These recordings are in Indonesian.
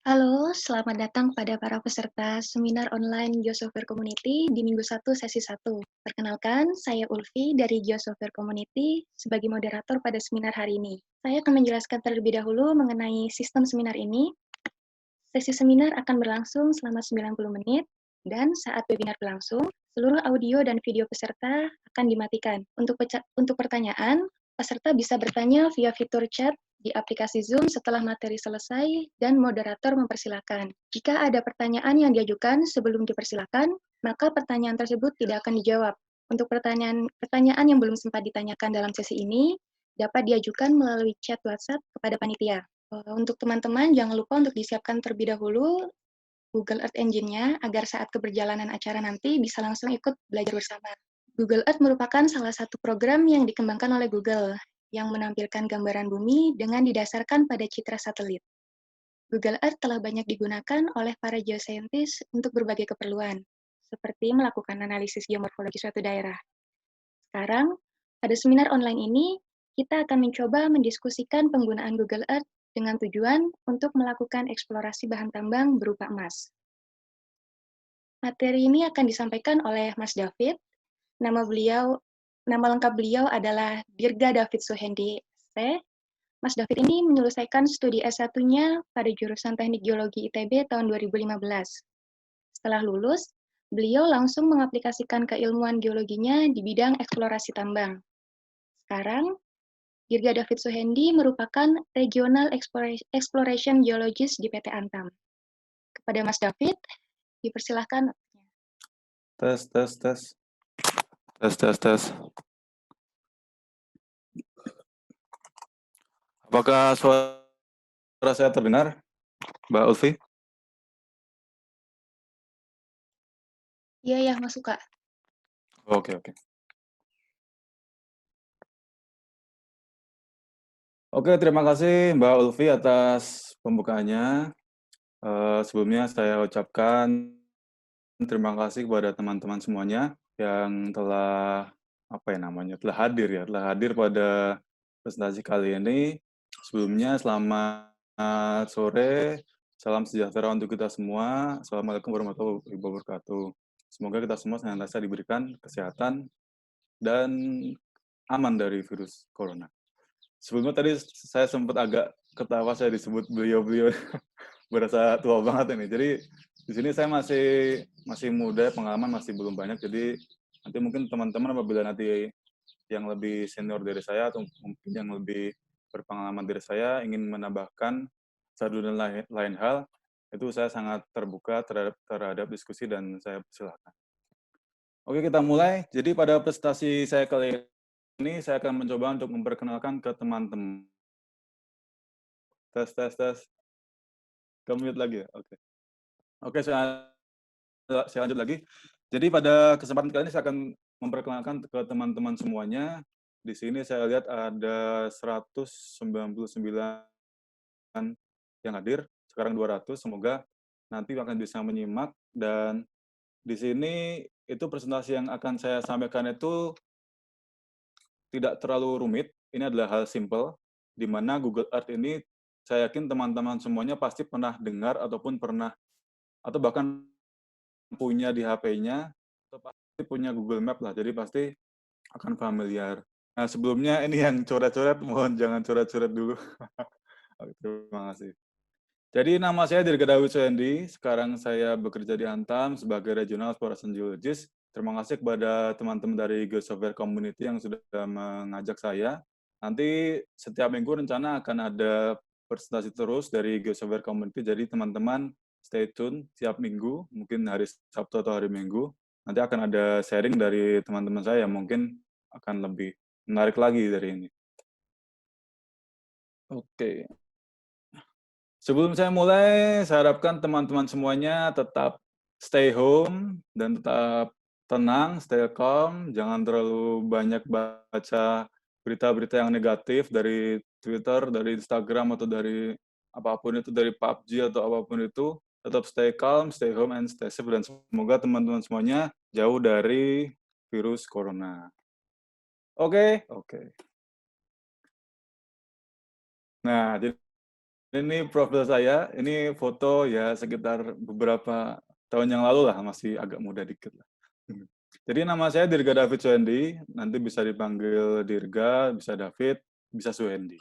Halo, selamat datang pada para peserta seminar online Geosoftware Community di Minggu 1 sesi 1. Perkenalkan, saya Ulfi dari Geosoftware Community sebagai moderator pada seminar hari ini. Saya akan menjelaskan terlebih dahulu mengenai sistem seminar ini. Sesi seminar akan berlangsung selama 90 menit, dan saat webinar berlangsung, seluruh audio dan video peserta akan dimatikan. Untuk pertanyaan, peserta bisa bertanya via fitur chat di aplikasi Zoom setelah materi selesai dan moderator mempersilahkan. Jika ada pertanyaan yang diajukan sebelum dipersilakan, maka pertanyaan tersebut tidak akan dijawab. Untuk pertanyaan yang belum sempat ditanyakan dalam sesi ini, dapat diajukan melalui chat WhatsApp kepada panitia. Untuk teman-teman, jangan lupa untuk disiapkan terlebih dahulu Google Earth Engine-nya agar saat keberjalanan acara nanti bisa langsung ikut belajar bersama. Google Earth merupakan salah satu program yang dikembangkan oleh Google yang menampilkan gambaran bumi dengan didasarkan pada citra satelit. Google Earth telah banyak digunakan oleh para geosaintis untuk berbagai keperluan, seperti melakukan analisis geomorfologi suatu daerah. Sekarang, pada seminar online ini, kita akan mencoba mendiskusikan penggunaan Google Earth dengan tujuan untuk melakukan eksplorasi bahan tambang berupa emas. Materi ini akan disampaikan oleh Mas David. Nama lengkap beliau adalah Dirga David Suhendi, ST. Mas David ini menyelesaikan studi S1-nya pada jurusan Teknik Geologi ITB tahun 2015. Setelah lulus, beliau langsung mengaplikasikan keilmuan geologinya di bidang eksplorasi tambang. Sekarang, Dirga David Suhendi merupakan Regional Exploration Geologist di PT Antam. Kepada Mas David, dipersilahkan. Tes, tes, tes. Tes, tes, tes. Apakah suara saya terdengar, Mbak Ulfi? Iya, ya, masuk, Kak. Oke, oke. Oke, terima kasih Mbak Ulfi atas pembukaannya. Sebelumnya saya ucapkan terima kasih kepada teman-teman semuanya yang telah telah hadir pada presentasi kali ini. Sebelumnya selamat sore, salam sejahtera untuk kita semua. Assalamualaikum warahmatullahi wabarakatuh. Semoga kita semua senantiasa diberikan kesehatan dan aman dari virus corona. Sebelumnya tadi saya sempat agak ketawa, saya disebut beliau-beliau berasa tua banget ini. Jadi di sini saya masih muda, pengalaman masih belum banyak. Jadi nanti mungkin teman-teman apabila nanti yang lebih senior dari saya atau mungkin yang lebih berpengalaman dari saya ingin menambahkan satu dan lain hal, itu saya sangat terbuka terhadap diskusi dan saya persilahkan. Oke, kita mulai. Jadi pada presentasi saya kali ini saya akan mencoba untuk memperkenalkan ke teman-teman. Tes, tes, tes. Ke-mute lagi ya? Oke. Oke, saya lanjut lagi. Jadi pada kesempatan kali ini saya akan memperkenalkan ke teman-teman semuanya. Di sini saya lihat ada 199 yang hadir, sekarang 200. Semoga nanti akan bisa menyimak. Dan di sini itu presentasi yang akan saya sampaikan itu tidak terlalu rumit. Ini adalah hal simple, di mana Google Earth ini saya yakin teman-teman semuanya pasti pernah dengar ataupun pernah atau bahkan punya di HP-nya atau pasti punya Google Map lah. Jadi pasti akan familiar. Nah, sebelumnya ini yang coret-coret, mohon jangan coret-coret dulu. Oke, terima kasih. Jadi nama saya Dirga David Suhendi. Sekarang saya bekerja di Antam sebagai Regional Exploration Geologist. Terima kasih kepada teman-teman dari Geosoftware Community yang sudah mengajak saya. Nanti setiap minggu rencana akan ada presentasi terus dari Geosoftware Community. Jadi teman-teman stay tune tiap minggu, mungkin hari Sabtu atau hari Minggu. Nanti akan ada sharing dari teman-teman saya yang mungkin akan lebih menarik lagi dari ini. Oke. Sebelum saya mulai, saya harapkan teman-teman semuanya tetap stay home dan tetap tenang, stay calm, jangan terlalu banyak baca berita-berita yang negatif dari Twitter, dari Instagram, atau dari apapun itu, dari PUBG atau apapun itu. Tetap stay calm, stay home, and stay safe, dan semoga teman-teman semuanya jauh dari virus corona. Oke? Oke. Nah, jadi Ini profil saya, ini foto ya sekitar beberapa tahun yang lalu lah, masih agak muda dikit lah. Jadi nama saya Dirga David Suhendi, nanti bisa dipanggil Dirga, bisa David, bisa Suhendi.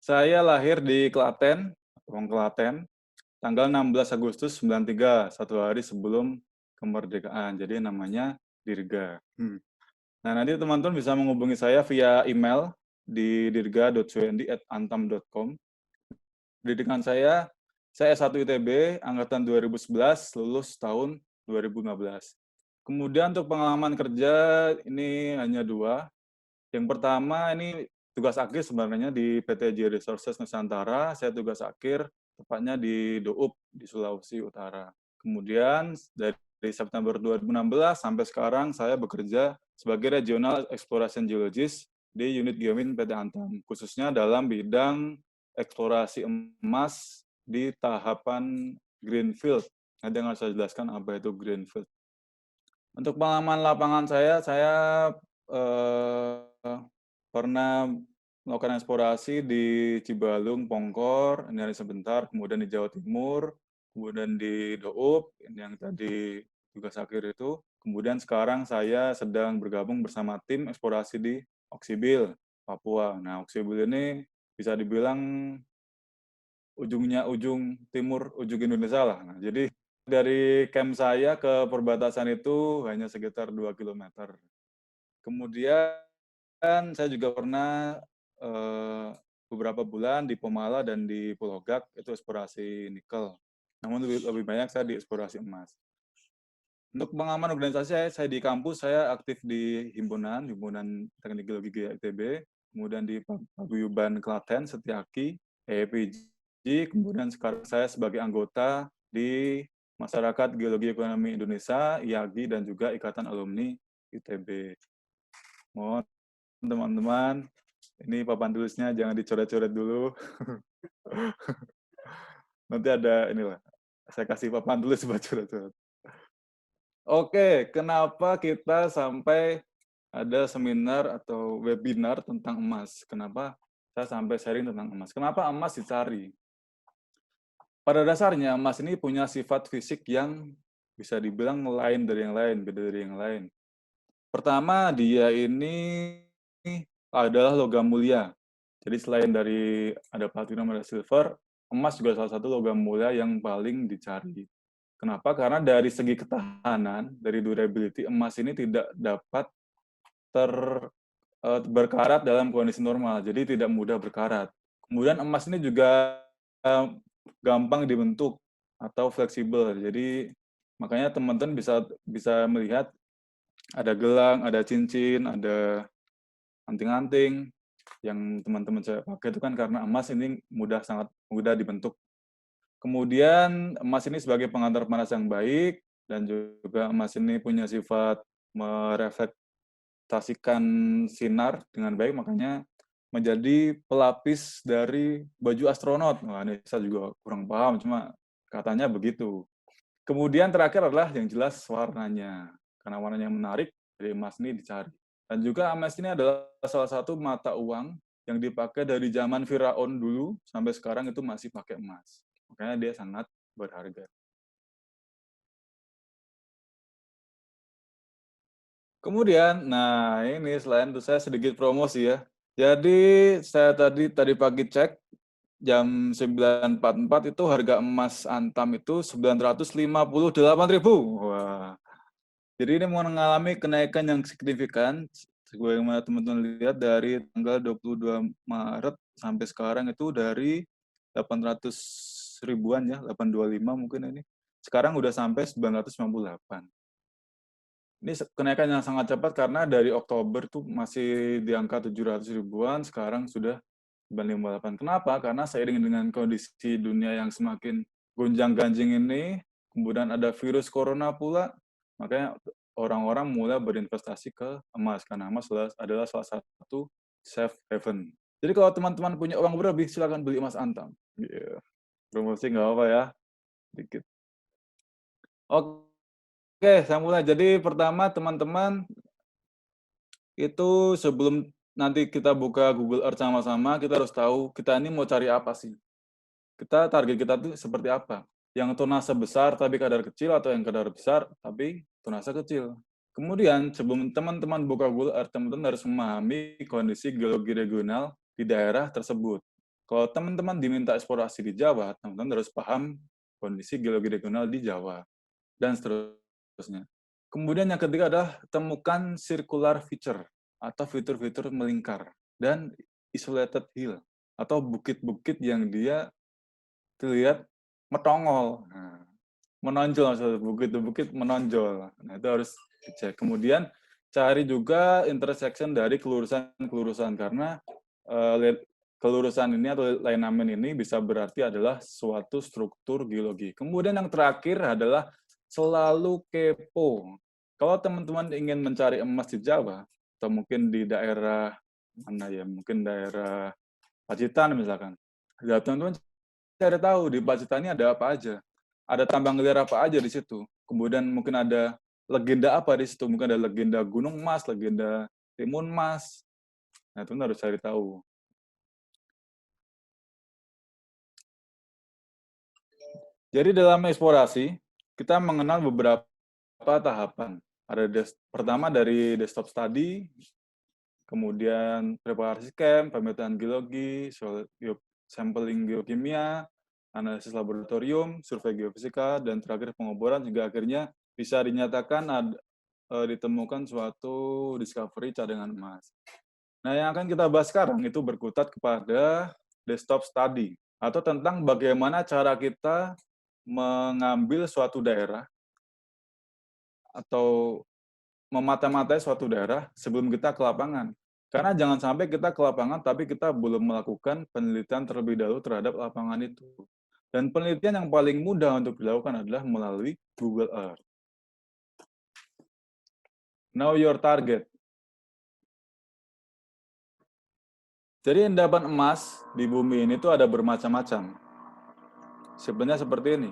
Saya lahir di Klaten, Wong Klaten, tanggal 16 Agustus 93, satu hari sebelum kemerdekaan. Jadi namanya Dirga. Nah, nanti teman-teman bisa menghubungi saya via email di dirga.suhendi@antam.com. Pendidikan saya S1 ITB, angkatan 2011, lulus tahun 2015. Kemudian untuk pengalaman kerja ini hanya 2. Yang pertama ini tugas akhir sebenarnya di PTJ Resources Nusantara, saya tugas akhir tepatnya di DOUP di Sulawesi Utara. Kemudian dari September 2016 sampai sekarang saya bekerja sebagai Regional Exploration Geologist di unit Geomin PT Antam, khususnya dalam bidang eksplorasi emas di tahapan greenfield. Nanti yang harus saya jelaskan apa itu greenfield. Untuk pengalaman lapangan saya pernah melakukan eksplorasi di Cibalung, Pongkor, ini hari sebentar, kemudian di Jawa Timur, kemudian di Doup, ini yang tadi tugas akhir itu. Kemudian sekarang saya sedang bergabung bersama tim eksplorasi di Oksibil, Papua. Nah, Oksibil ini bisa dibilang ujungnya ujung timur, ujung Indonesia lah. Nah, jadi dari camp saya ke perbatasan itu hanya sekitar 2 kilometer. Kemudian saya juga pernah beberapa bulan di Pomala dan di Pulau Gak, itu eksplorasi nikel. Namun lebih banyak saya di eksplorasi emas. Untuk pengalaman organisasi saya di kampus, saya aktif di himpunan Teknik Geologi ITB, kemudian di Paguyuban Klaten, Setiaki, EPG, kemudian sekarang saya sebagai anggota di Masyarakat Geologi Ekonomi Indonesia, IAGI, dan juga Ikatan Alumni ITB. Mohon teman-teman, ini papan tulisnya jangan dicoret-coret dulu. Nanti ada inilah, saya kasih papan tulis buat coret-coret. Oke, kenapa kita sampai ada seminar atau webinar tentang emas? Kenapa saya sampai sharing tentang emas? Kenapa emas dicari? Pada dasarnya emas ini punya sifat fisik yang bisa dibilang lain dari yang lain, beda dari yang lain. Pertama, dia ini adalah logam mulia. Jadi selain dari ada platinum, ada silver, emas juga salah satu logam mulia yang paling dicari. Kenapa? Karena dari segi ketahanan, dari durability, emas ini tidak dapat berkarat dalam kondisi normal, jadi tidak mudah berkarat. Kemudian emas ini juga gampang dibentuk atau fleksibel. Jadi makanya teman-teman bisa melihat ada gelang, ada cincin, ada anting-anting yang teman-teman saya pakai itu kan karena emas ini sangat mudah dibentuk. Kemudian emas ini sebagai pengantar panas yang baik dan juga emas ini punya sifat mereflektasikan sinar dengan baik, makanya menjadi pelapis dari baju astronot. Wah, ini saya juga kurang paham, cuma katanya begitu. Kemudian terakhir adalah yang jelas warnanya. Karena warnanya yang menarik, jadi emas ini dicari. Dan juga emas ini adalah salah satu mata uang yang dipakai dari zaman Firaun dulu sampai sekarang itu masih pakai emas. Makanya dia sangat berharga. Kemudian, nah ini selain itu saya sedikit promosi ya. Jadi saya tadi pagi cek jam 9.44 itu harga emas Antam itu 958.000. Wah. Jadi ini mengalami kenaikan yang signifikan sebagaimana teman-teman lihat dari tanggal 22 Maret sampai sekarang itu dari 800 ribuan ya, 825 mungkin ini. Sekarang udah sampai 998. Ini kenaikan yang sangat cepat karena dari Oktober tuh masih di angka 700 ribuan, sekarang sudah 958. Kenapa? Karena seiring dengan kondisi dunia yang semakin gonjang-ganjing ini, kemudian ada virus corona pula, makanya orang-orang mulai berinvestasi ke emas, karena emas adalah salah satu safe haven. Jadi kalau teman-teman punya uang berlebih, silakan beli emas Antam. Yeah. Promosi nggak apa ya, dikit. Oke, saya mulai. Jadi pertama teman-teman, itu sebelum nanti kita buka Google Earth sama-sama, kita harus tahu kita ini mau cari apa sih. target kita tuh seperti apa? Yang tonase besar tapi kadar kecil atau yang kadar besar tapi tonase kecil? Kemudian sebelum teman-teman buka Google Earth, teman-teman harus memahami kondisi geologi regional di daerah tersebut. Kalau teman-teman diminta eksplorasi di Jawa, teman-teman harus paham kondisi geologi regional di Jawa, dan seterusnya. Kemudian yang ketiga adalah temukan circular feature atau fitur-fitur melingkar dan isolated hill atau bukit-bukit yang dia terlihat metongol. Nah, menonjol, maksudnya bukit-bukit menonjol. Nah, itu harus dicek. Kemudian cari juga intersection dari kelurusan-kelurusan karena kelurusan ini atau lineament ini bisa berarti adalah suatu struktur geologi. Kemudian yang terakhir adalah selalu kepo. Kalau teman-teman ingin mencari emas di Jawa atau mungkin di daerah mana ya, mungkin daerah Pacitan misalkan. Ya, teman-teman cari tahu di Pacitan ini ada apa aja. Ada tambang liar apa aja di situ. Kemudian mungkin ada legenda apa di situ. Mungkin ada legenda Gunung Mas, legenda Timun Mas. Nah, itu harus cari tahu. Jadi dalam eksplorasi, kita mengenal beberapa tahapan. Pertama dari desktop study, kemudian preparasi camp, pemetaan geologi, sampling geokimia, analisis laboratorium, survei geofisika, dan terakhir pengoboran hingga akhirnya bisa dinyatakan ditemukan suatu discovery cadangan emas. Nah, yang akan kita bahas sekarang itu berkutat kepada desktop study atau tentang bagaimana cara kita mengambil suatu daerah atau memata-matai suatu daerah sebelum kita ke lapangan. Karena jangan sampai kita ke lapangan tapi kita belum melakukan penelitian terlebih dahulu terhadap lapangan itu. Dan penelitian yang paling mudah untuk dilakukan adalah melalui Google Earth. Know your target. Jadi endapan emas di bumi ini tuh ada bermacam-macam. Sebenarnya seperti ini.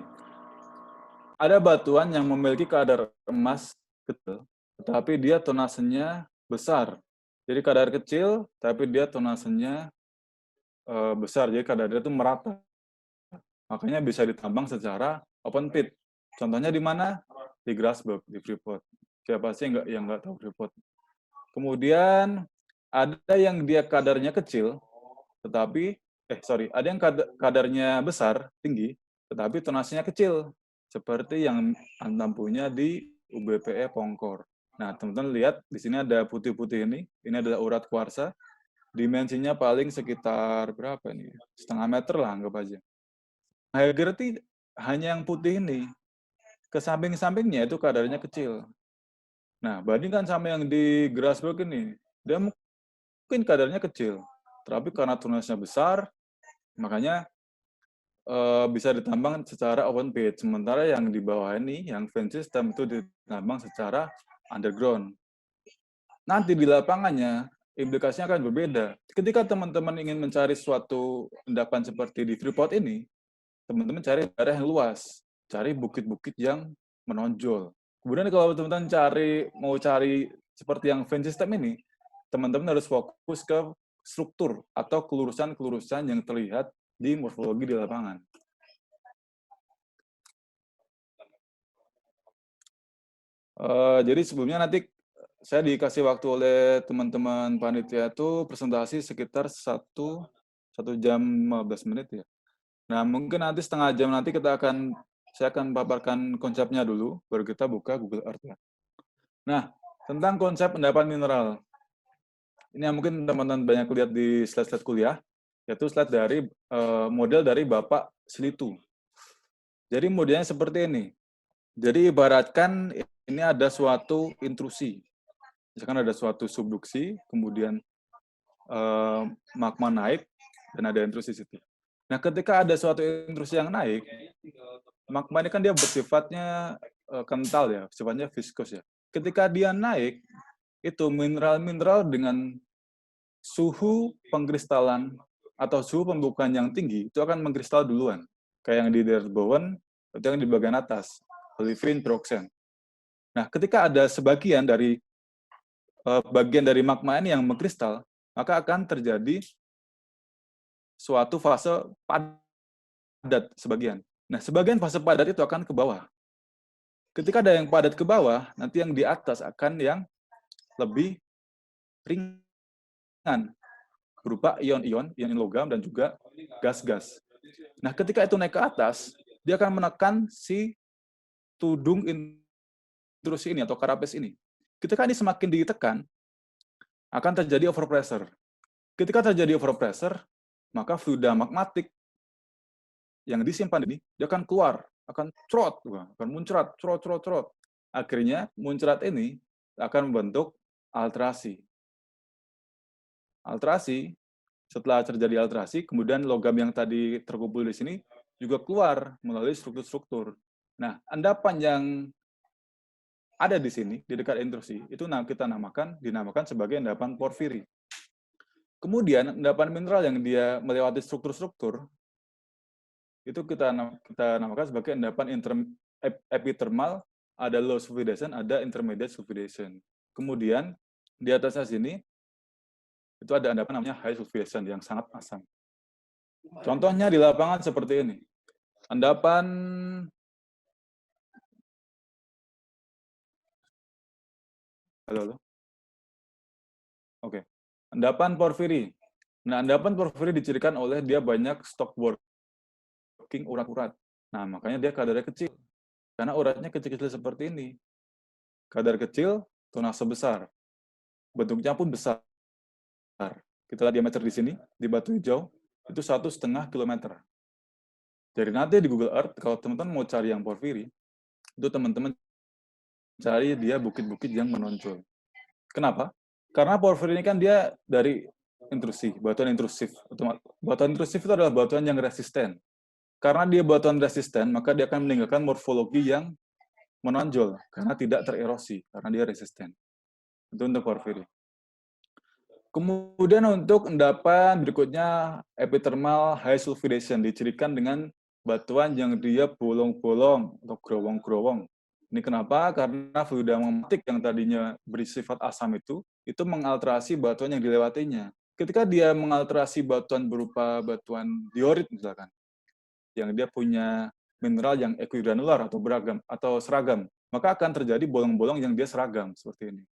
Ada batuan yang memiliki kadar emas kecil, tetapi dia tonasenya besar. Jadi kadar kecil, tapi dia tonasenya besar. Jadi kadarnya itu merata. Makanya bisa ditambang secara open pit. Contohnya di mana? Di Grasberg, di Freeport. Siapa sih yang nggak tahu Freeport? Kemudian ada yang dia kadarnya kecil, tetapi ada yang kadarnya besar, tinggi, tetapi tonasinya kecil, seperti yang Antam punya di UBPE Pongkor. Nah, teman-teman lihat di sini ada putih-putih ini adalah urat kuarsa, dimensinya paling sekitar berapa nih? Setengah meter lah, anggap aja. High-grade hanya yang putih ini, ke samping-sampingnya itu kadarnya kecil. Nah, bandingkan sama yang di Grasberg ini, dia mungkin kadarnya kecil, tapi karena tonasnya besar, makanya bisa ditambang secara open pit. Sementara yang di bawah ini, yang vein system itu ditambang secara underground. Nanti di lapangannya, implikasinya akan berbeda. Ketika teman-teman ingin mencari suatu endapan seperti di Freeport ini, teman-teman cari daerah yang luas, cari bukit-bukit yang menonjol. Kemudian kalau teman-teman mau cari seperti yang vein system ini, teman-teman harus fokus ke struktur atau kelurusan-kelurusan yang terlihat di morfologi di lapangan. Jadi sebelumnya nanti saya dikasih waktu oleh teman-teman panitia itu presentasi sekitar 1 jam 15 menit ya. Nah, mungkin nanti setengah jam nanti saya akan paparkan konsepnya dulu, baru kita buka Google Earth ya. Nah, tentang konsep endapan mineral. Ini yang mungkin teman-teman banyak lihat di slide-slide kuliah, yaitu slide dari model dari Bapak Silitu. Jadi modelnya seperti ini. Jadi ibaratkan ini ada suatu intrusi. Misalkan ada suatu subduksi, kemudian magma naik, dan ada intrusi situ. Nah, ketika ada suatu intrusi yang naik, magma ini kan dia bersifatnya kental ya, sifatnya viskus ya. Ketika dia naik, itu mineral-mineral dengan suhu pengkristalan atau suhu pembukaan yang tinggi, itu akan mengkristal duluan. Kayak yang di Derbowen, itu yang di bagian atas, olivine peroxene. Nah, ketika ada sebagian dari bagian dari magma ini yang mengkristal, maka akan terjadi suatu fase padat padat sebagian. Nah, sebagian fase padat itu akan ke bawah. Ketika ada yang padat ke bawah, nanti yang di atas akan yang lebih ringan, berupa ion-ion, ion logam, dan juga gas-gas. Nah, ketika itu naik ke atas, dia akan menekan si tudung intrusi ini atau karapes ini. Ketika ini semakin ditekan, akan terjadi overpressure. Ketika terjadi overpressure, maka fluida magmatik yang disimpan ini, dia akan keluar, akan akan muncrat, crot. Akhirnya, muncrat ini akan membentuk alterasi. Alterasi, setelah terjadi alterasi, kemudian logam yang tadi terkumpul di sini juga keluar melalui struktur-struktur. Nah, endapan yang ada di sini, di dekat intrusi, itu kita dinamakan sebagai endapan porfiri. Kemudian, endapan mineral yang dia melewati struktur-struktur, itu kita namakan sebagai endapan epithermal, ada low sulfidation, ada intermediate sulfidation. Kemudian, di atasnya sini, itu ada endapan namanya high sulfidation yang sangat asam. Contohnya di lapangan seperti ini. Endapan halo. Oke. Endapan porfiri. Nah, endapan porfiri dicirikan oleh dia banyak stock working urat-urat. Nah, makanya dia kadarnya kecil. Karena uratnya kecil-kecil seperti ini. Kadar kecil, tonase besar. Bentuknya pun besar. Kita lihat diameter di sini, di batu hijau, itu 1,5 kilometer. Jadi nanti di Google Earth, kalau teman-teman mau cari yang porfiri, itu teman-teman cari dia bukit-bukit yang menonjol. Kenapa? Karena porfiri ini kan dia dari intrusi, batuan intrusif. Batuan intrusif itu adalah batuan yang resisten. Karena dia batuan resisten, maka dia akan meninggalkan morfologi yang menonjol, karena tidak tererosi, karena dia resisten. Itu untuk porfiri. Kemudian untuk endapan berikutnya, epithermal high sulfidation, dicirikan dengan batuan yang dia bolong-bolong atau gerowong-gerowong. Ini kenapa? Karena fluida magmatik yang tadinya bersifat asam itu mengalterasi batuan yang dilewatinya. Ketika dia mengalterasi batuan berupa batuan diorit misalkan, yang dia punya mineral yang equigranular atau beragam atau seragam, maka akan terjadi bolong-bolong yang dia seragam seperti ini.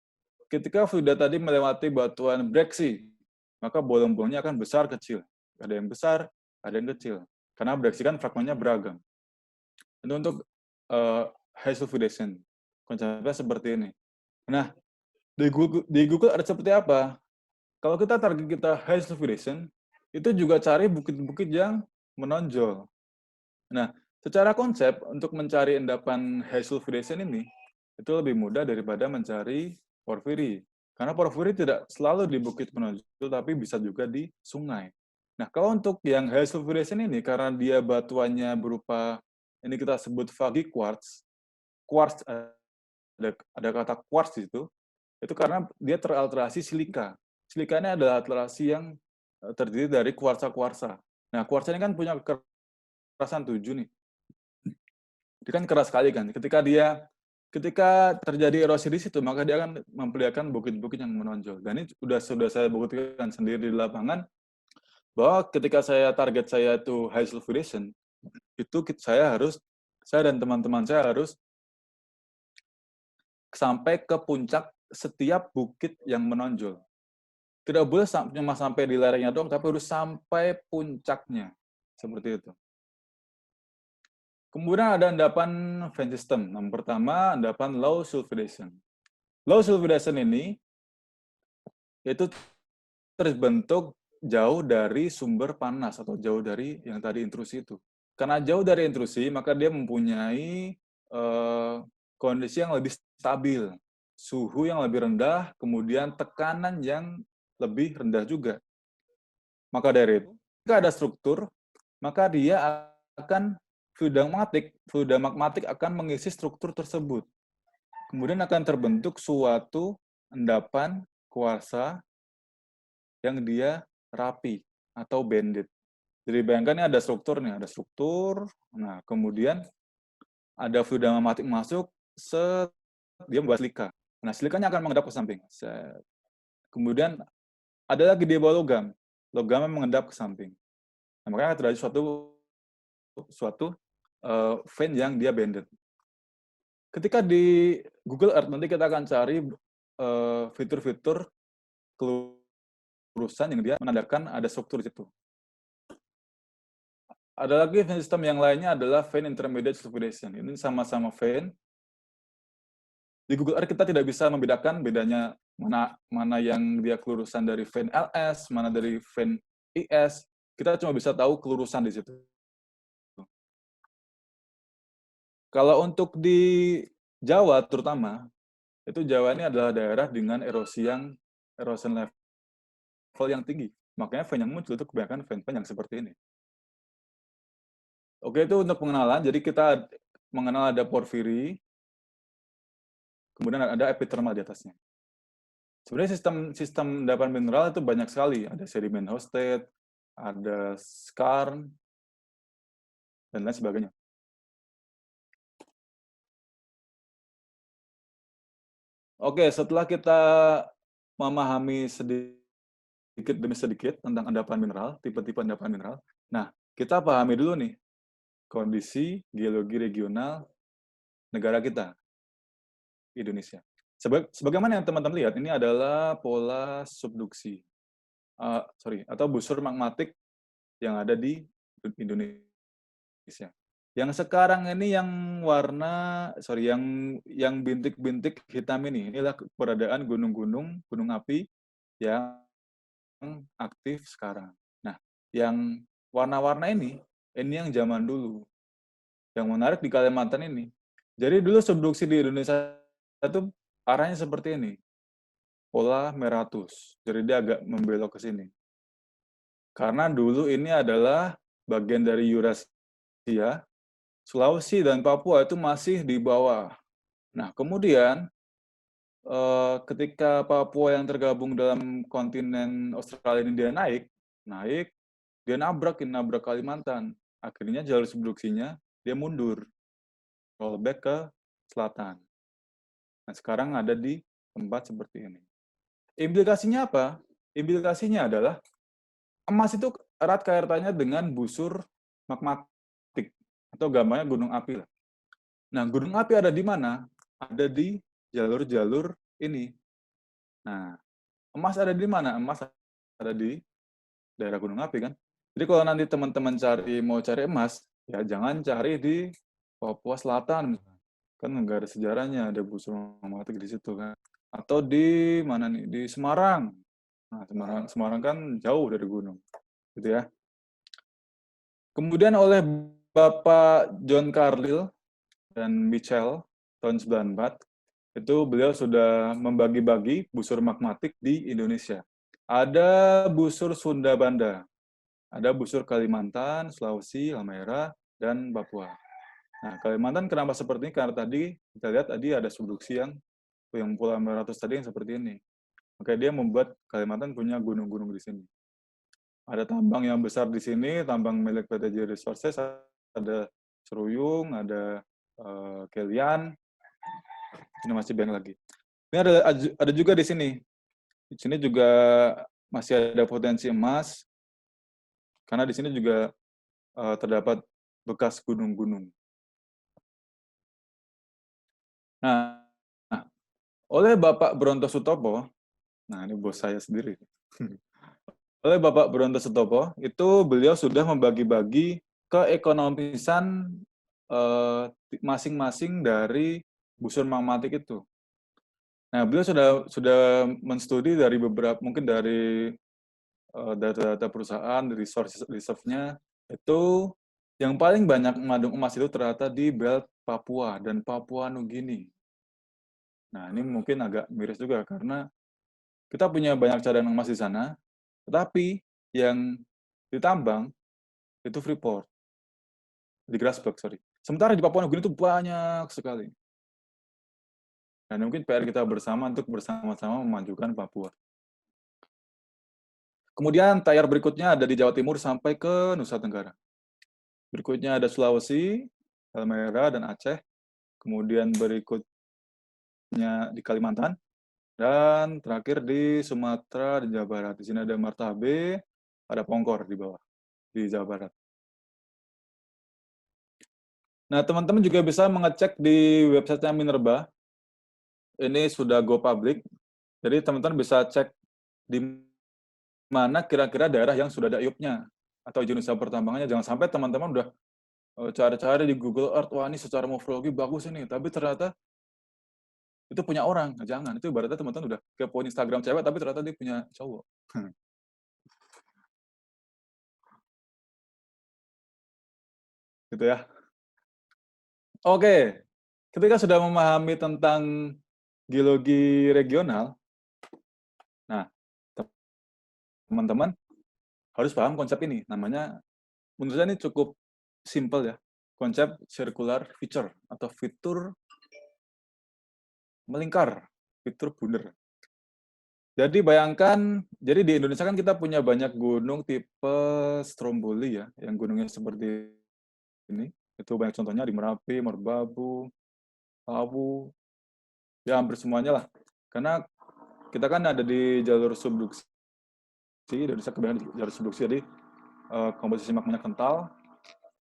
Ketika fluida tadi melewati batuan breksi, maka bolong-bolongnya akan besar kecil. Ada yang besar, ada yang kecil. Karena breksi kan fragmennya beragam. Itu untuk high sulfidation. Konsepnya seperti ini. Nah, di Google ada seperti apa? Kalau kita target kita high sulfidation, itu juga cari bukit-bukit yang menonjol. Nah, secara konsep, untuk mencari endapan high sulfidation ini, itu lebih mudah daripada mencari porfiri. Karena porfiri tidak selalu di bukit menonjol, tapi bisa juga di sungai. Nah, kalau untuk yang high sulfidation ini, karena dia batuannya berupa, ini kita sebut fagi quartz, quartz, ada kata quartz di situ, itu karena dia teralterasi silika. Silika ini adalah alterasi yang terdiri dari kuarsa-kuarsa. Nah, kuarsa ini kan punya kekerasan 7 nih. Dia kan keras sekali kan. Ketika terjadi erosi di situ, maka dia akan memperlihatkan bukit-bukit yang menonjol. Dan ini sudah saya buktikan sendiri di lapangan bahwa ketika target saya itu high sulfidation, itu saya dan teman-teman saya harus sampai ke puncak setiap bukit yang menonjol. Tidak boleh cuma sampai di lerengnya doang, tapi harus sampai puncaknya. Seperti itu. Kemudian ada endapan vent system. Yang pertama, endapan low sulfidation. Low sulfidation ini itu terbentuk jauh dari sumber panas atau jauh dari yang tadi intrusi itu. Karena jauh dari intrusi, maka dia mempunyai kondisi yang lebih stabil, suhu yang lebih rendah, kemudian tekanan yang lebih rendah juga. Maka dari itu, jika ada struktur, maka dia akan fluida magmatik akan mengisi struktur tersebut. Kemudian akan terbentuk suatu endapan kuarsa yang dia rapi atau banded. Jadi bayangkan ini ada struktur nih, ada struktur. Nah, kemudian ada fluida magmatik masuk, dia membuat silika. Nah, silikanya akan mengendap ke samping. Kemudian ada lagi di bawah logam. Logamnya mengendap ke samping. Nah, makanya terjadi suatu suatu vein yang dia banded. Ketika di Google Earth nanti kita akan cari fitur-fitur kelurusan yang dia menandakan ada struktur di situ. Ada lagi sistem yang lainnya adalah vein intermediate sulfidation. Ini sama-sama vein. Di Google Earth kita tidak bisa membedakan bedanya mana yang dia kelurusan dari vein LS, mana dari vein IS. Kita cuma bisa tahu kelurusan di situ. Kalau untuk di Jawa terutama, itu Jawa ini adalah daerah dengan erosion level yang tinggi. Makanya vein yang muncul itu kebanyakan vein-vein yang seperti ini. Oke, itu untuk pengenalan. Jadi kita mengenal ada porfiri, kemudian ada epithermal di atasnya. Sebenarnya sistem endapan mineral itu banyak sekali. Ada sedimen hosted, ada skarn, dan lain sebagainya. Oke, setelah kita memahami sedikit demi sedikit tentang endapan mineral, tipe-tipe endapan mineral, nah, kita pahami dulu nih kondisi geologi regional negara kita, Indonesia. Sebagaimana yang teman-teman lihat, ini adalah pola subduksi, atau busur magmatik yang ada di Indonesia. Yang sekarang ini yang yang bintik-bintik hitam inilah keberadaan gunung-gunung, gunung api yang aktif sekarang. Nah, yang warna-warna ini yang zaman dulu. Yang menarik di Kalimantan ini. Jadi dulu subduksi di Indonesia itu arahnya seperti ini. Pola meratus. Jadi dia agak membelok ke sini. Karena dulu ini adalah bagian dari Eurasia, Sulawesi dan Papua itu masih di bawah. Nah, kemudian ketika Papua yang tergabung dalam kontinen Australia ini dia naik, dia nabrak Kalimantan. Akhirnya jalur subduksinya dia mundur, rollback ke selatan. Nah, sekarang ada di tempat seperti ini. Implikasinya apa? Implikasinya adalah emas itu erat kaitannya dengan busur magmatik atau gambarnya gunung api lah. Nah, gunung api ada di mana? Ada di jalur-jalur ini. Nah, emas ada di mana? Emas ada di daerah gunung api kan. Jadi kalau nanti teman-teman mau cari emas, ya jangan cari di Papua Selatan. Kan nggak ada sejarahnya, ada busur magmatik di situ kan. Atau di mana nih? Di Semarang. Nah, Semarang kan jauh dari gunung. Gitu ya. Kemudian oleh Bapak John Carlile dan Mitchell tahun 94, itu beliau sudah membagi-bagi busur magmatik di Indonesia. Ada busur Sunda Banda, ada busur Kalimantan, Sulawesi, Halmahera, dan Papua. Nah, Kalimantan kenapa seperti ini? Karena tadi kita lihat tadi ada subduksi yang Pulau 400 tadi yang seperti ini. Maka dia membuat Kalimantan punya gunung-gunung di sini. Ada tambang yang besar di sini, tambang milik PTJ Resources, ada Seruyung, ada Kelian, ini masih banyak lagi. Ini ada juga di sini. Di sini juga masih ada potensi emas, karena di sini juga terdapat bekas gunung-gunung. Nah, oleh Bapak Bronto Sutopo, nah ini bos saya sendiri. Oleh Bapak Bronto Sutopo, itu beliau sudah membagi-bagi keekonomisan masing-masing dari busur magmatik itu. Nah, beliau sudah menstudi dari mungkin dari data-data perusahaan, reserve-nya, itu yang paling banyak mengandung emas itu ternyata di belt Papua dan Papua Nugini. Nah, ini mungkin agak miris juga karena kita punya banyak cadangan emas di sana, tetapi yang ditambang itu Freeport, di Grasberg, sorry. Sementara di Papua Nugini itu banyak sekali. Dan mungkin PR kita bersama untuk bersama-sama memajukan Papua. Kemudian tier berikutnya ada di Jawa Timur sampai ke Nusa Tenggara. Berikutnya ada Sulawesi, Halmahera, dan Aceh. Kemudian berikutnya di Kalimantan. Dan terakhir di Sumatera dan Jawa Barat. Di sini ada Martabe, ada Pongkor di bawah, di Jawa Barat. Nah, teman-teman juga bisa mengecek di website-nya Minerba. Ini sudah go public. Jadi teman-teman bisa cek di mana kira-kira daerah yang sudah ada IUP-nya atau izin usaha pertambangannya. Jangan sampai teman-teman udah cari-cari di Google Earth, wah ini secara morfologi bagus ini, tapi ternyata itu punya orang. Nah, jangan, itu ibaratnya teman-teman udah kepoin Instagram cewek, tapi ternyata dia punya cowok. Gitu ya. Oke, ketika sudah memahami tentang geologi regional, nah, teman-teman harus paham konsep ini. Namanya, menurut saya ini cukup simple ya. Konsep circular feature atau fitur melingkar, fitur bundar. Jadi bayangkan, jadi di Indonesia kan kita punya banyak gunung tipe Stromboli ya, yang gunungnya seperti ini. Itu banyak contohnya di Merapi, Merbabu, Lawu, ya hampir semuanya lah. Karena kita kan ada di jalur subduksi, Indonesia kebanyakan di jalur subduksi, jadi komposisi magmanya kental,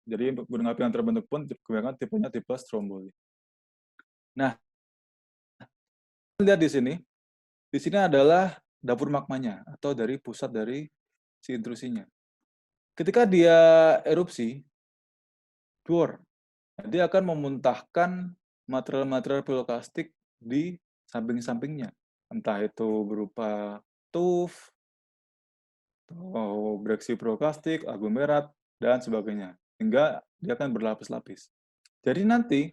jadi gunung api yang terbentuk pun kebanyakan tipenya tipe Stromboli. Nah, lihat di sini adalah dapur magmanya, atau dari pusat dari si intrusinya. Ketika dia erupsi, keluar, dia akan memuntahkan material-material piroklastik di samping-sampingnya. Entah itu berupa tuf, atau breksi piroklastik, aglomerat, dan sebagainya. Hingga dia akan berlapis-lapis. Jadi nanti,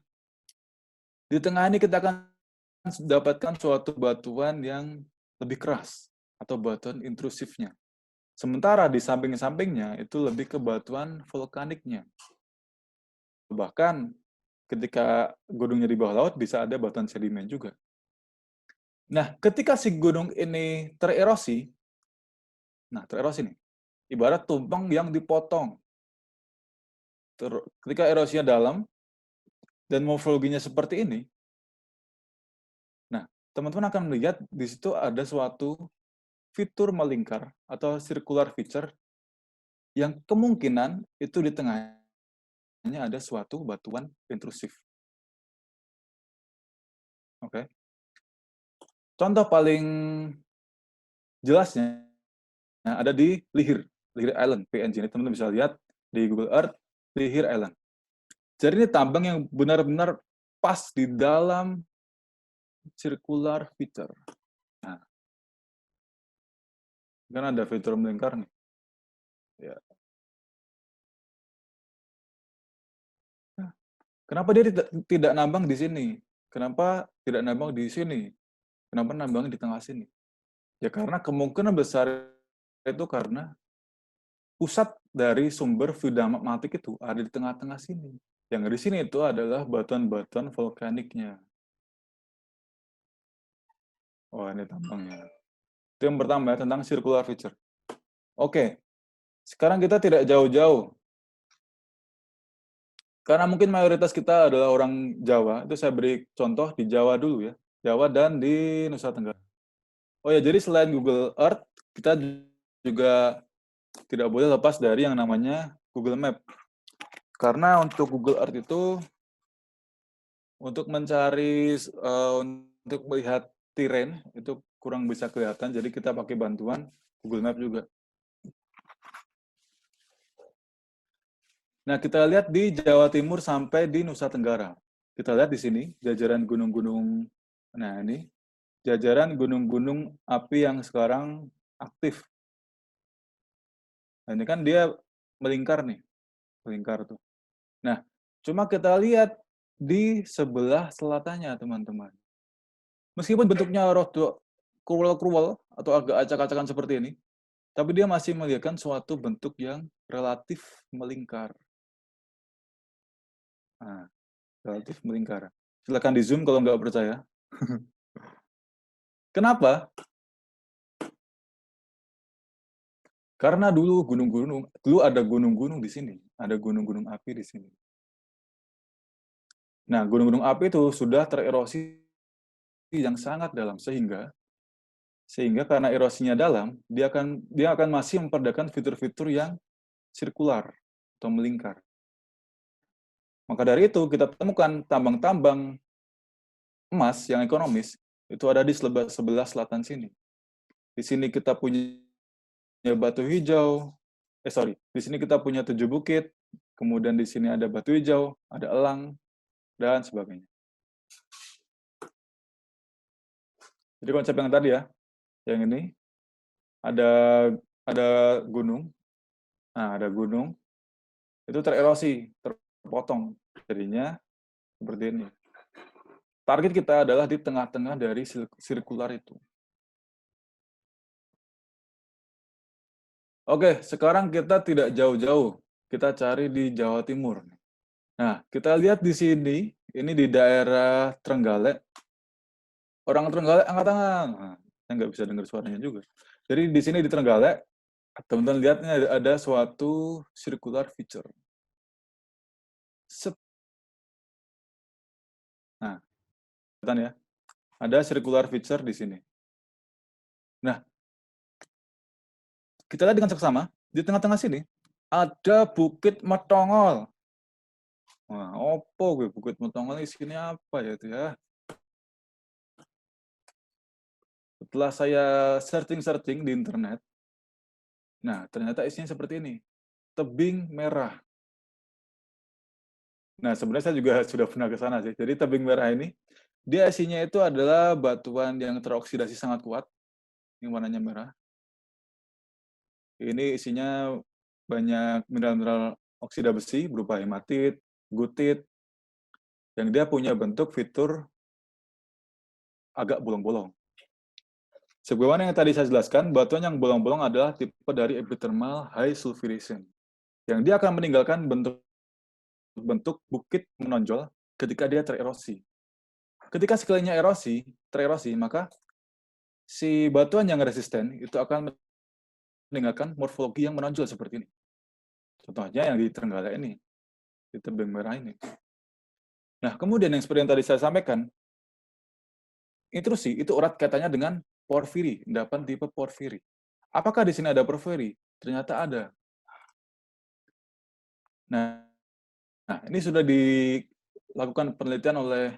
di tengah ini kita akan dapatkan suatu batuan yang lebih keras, atau batuan intrusifnya. Sementara di samping-sampingnya itu lebih ke batuan vulkaniknya. Bahkan ketika gunungnya di bawah laut bisa ada batuan sedimen juga. Nah, ketika si gunung ini tererosi, nih, ibarat tumpeng yang dipotong. Ketika erosinya dalam dan morfologinya seperti ini, nah, teman-teman akan melihat di situ ada suatu fitur melingkar atau circular feature yang kemungkinan itu di tengahnya ada suatu batuan intrusif. Oke. Contoh paling jelasnya ada di Lihir Island, PNG. Ini teman-teman bisa lihat di Google Earth, Lihir Island. Jadi ini tambang yang benar-benar pas di dalam circular feature. Nah, kan ada fitur melingkar nih. Ya. Nah, kenapa dia tidak nambang di sini? Kenapa tidak nambang di sini? Kenapa nambang di tengah sini? Ya karena kemungkinan besar itu karena pusat dari sumber fluida magmatik itu ada di tengah-tengah sini. Yang di sini itu adalah batuan-batuan vulkaniknya. Oh, ini tambangnya. Itu yang pertama ya, tentang circular feature. Oke, sekarang kita tidak jauh-jauh. Karena mungkin mayoritas kita adalah orang Jawa, itu saya beri contoh di Jawa dulu ya. Jawa dan di Nusa Tenggara. Oh ya, jadi selain Google Earth, kita juga tidak boleh lepas dari yang namanya Google Map. Karena untuk Google Earth itu, untuk mencari, untuk melihat terrain, itu kurang bisa kelihatan, jadi kita pakai bantuan Google Map juga. Nah, kita lihat di Jawa Timur sampai di Nusa Tenggara. Kita lihat di sini, jajaran gunung-gunung, nah ini, jajaran gunung-gunung api yang sekarang aktif. Nah, ini kan dia melingkar nih, melingkar tuh. Nah, cuma kita lihat di sebelah selatannya, teman-teman. Meskipun bentuknya rodo kruwel-kruwel atau agak acak-acakan seperti ini, tapi dia masih melihatkan suatu bentuk yang relatif melingkar. Nah, relatif melingkar. Silakan di zoom kalau nggak percaya. Kenapa? Karena dulu ada gunung-gunung di sini, ada gunung-gunung api di sini. Nah, gunung-gunung api itu sudah tererosi yang sangat dalam sehingga karena erosinya dalam, dia akan masih memperdakan fitur-fitur yang sirkular atau melingkar. Maka dari itu, kita temukan tambang-tambang emas yang ekonomis, itu ada di sebelah selatan sini. Di sini kita punya batu hijau, di sini kita punya 7 bukit, kemudian di sini ada batu hijau, ada elang, dan sebagainya. Jadi konsep yang tadi ya, yang ini, ada gunung, nah ada gunung, itu tererosi, terpotong, jadinya seperti ini. Target kita adalah di tengah-tengah dari sirkular itu. Oke, sekarang kita tidak jauh-jauh. Kita cari di Jawa Timur. Nah, kita lihat di sini, ini di daerah Trenggalek. Orang Trenggalek angkat tangan. Nah, saya nggak bisa dengar suaranya juga. Jadi di sini di Trenggalek, teman-teman lihatnya ada suatu circular feature. Nah, kelihatan ya. Ada circular feature di sini. Nah, kita lihat dengan seksama, di tengah-tengah sini, ada Bukit Metongol. Wah, opo gue Bukit Metongol isinya apa ya itu ya? Setelah saya searching-searching di internet, nah ternyata isinya seperti ini, tebing merah. Nah sebenarnya saya juga sudah pernah ke sana sih. Jadi tebing merah ini, dia isinya itu adalah batuan yang teroksidasi sangat kuat, yang warnanya merah. Ini isinya banyak mineral-mineral oksida besi berupa hematit, gutit, yang dia punya bentuk fitur agak bolong-bolong. Sebagaimana yang tadi saya jelaskan, batuan yang bolong-bolong adalah tipe dari epithermal high sulfuration, yang dia akan meninggalkan bentuk bukit menonjol ketika dia tererosi. Ketika sekalinya tererosi, maka si batuan yang resisten itu akan meninggalkan morfologi yang menonjol seperti ini. Contohnya yang di Trenggalek ini, di tebing merah ini. Nah, kemudian yang seperti yang tadi saya sampaikan, intrusi itu erat kaitannya dengan porfiri, endapan tipe porfiri. Apakah di sini ada porfiri? Ternyata ada. Nah, ini sudah dilakukan penelitian oleh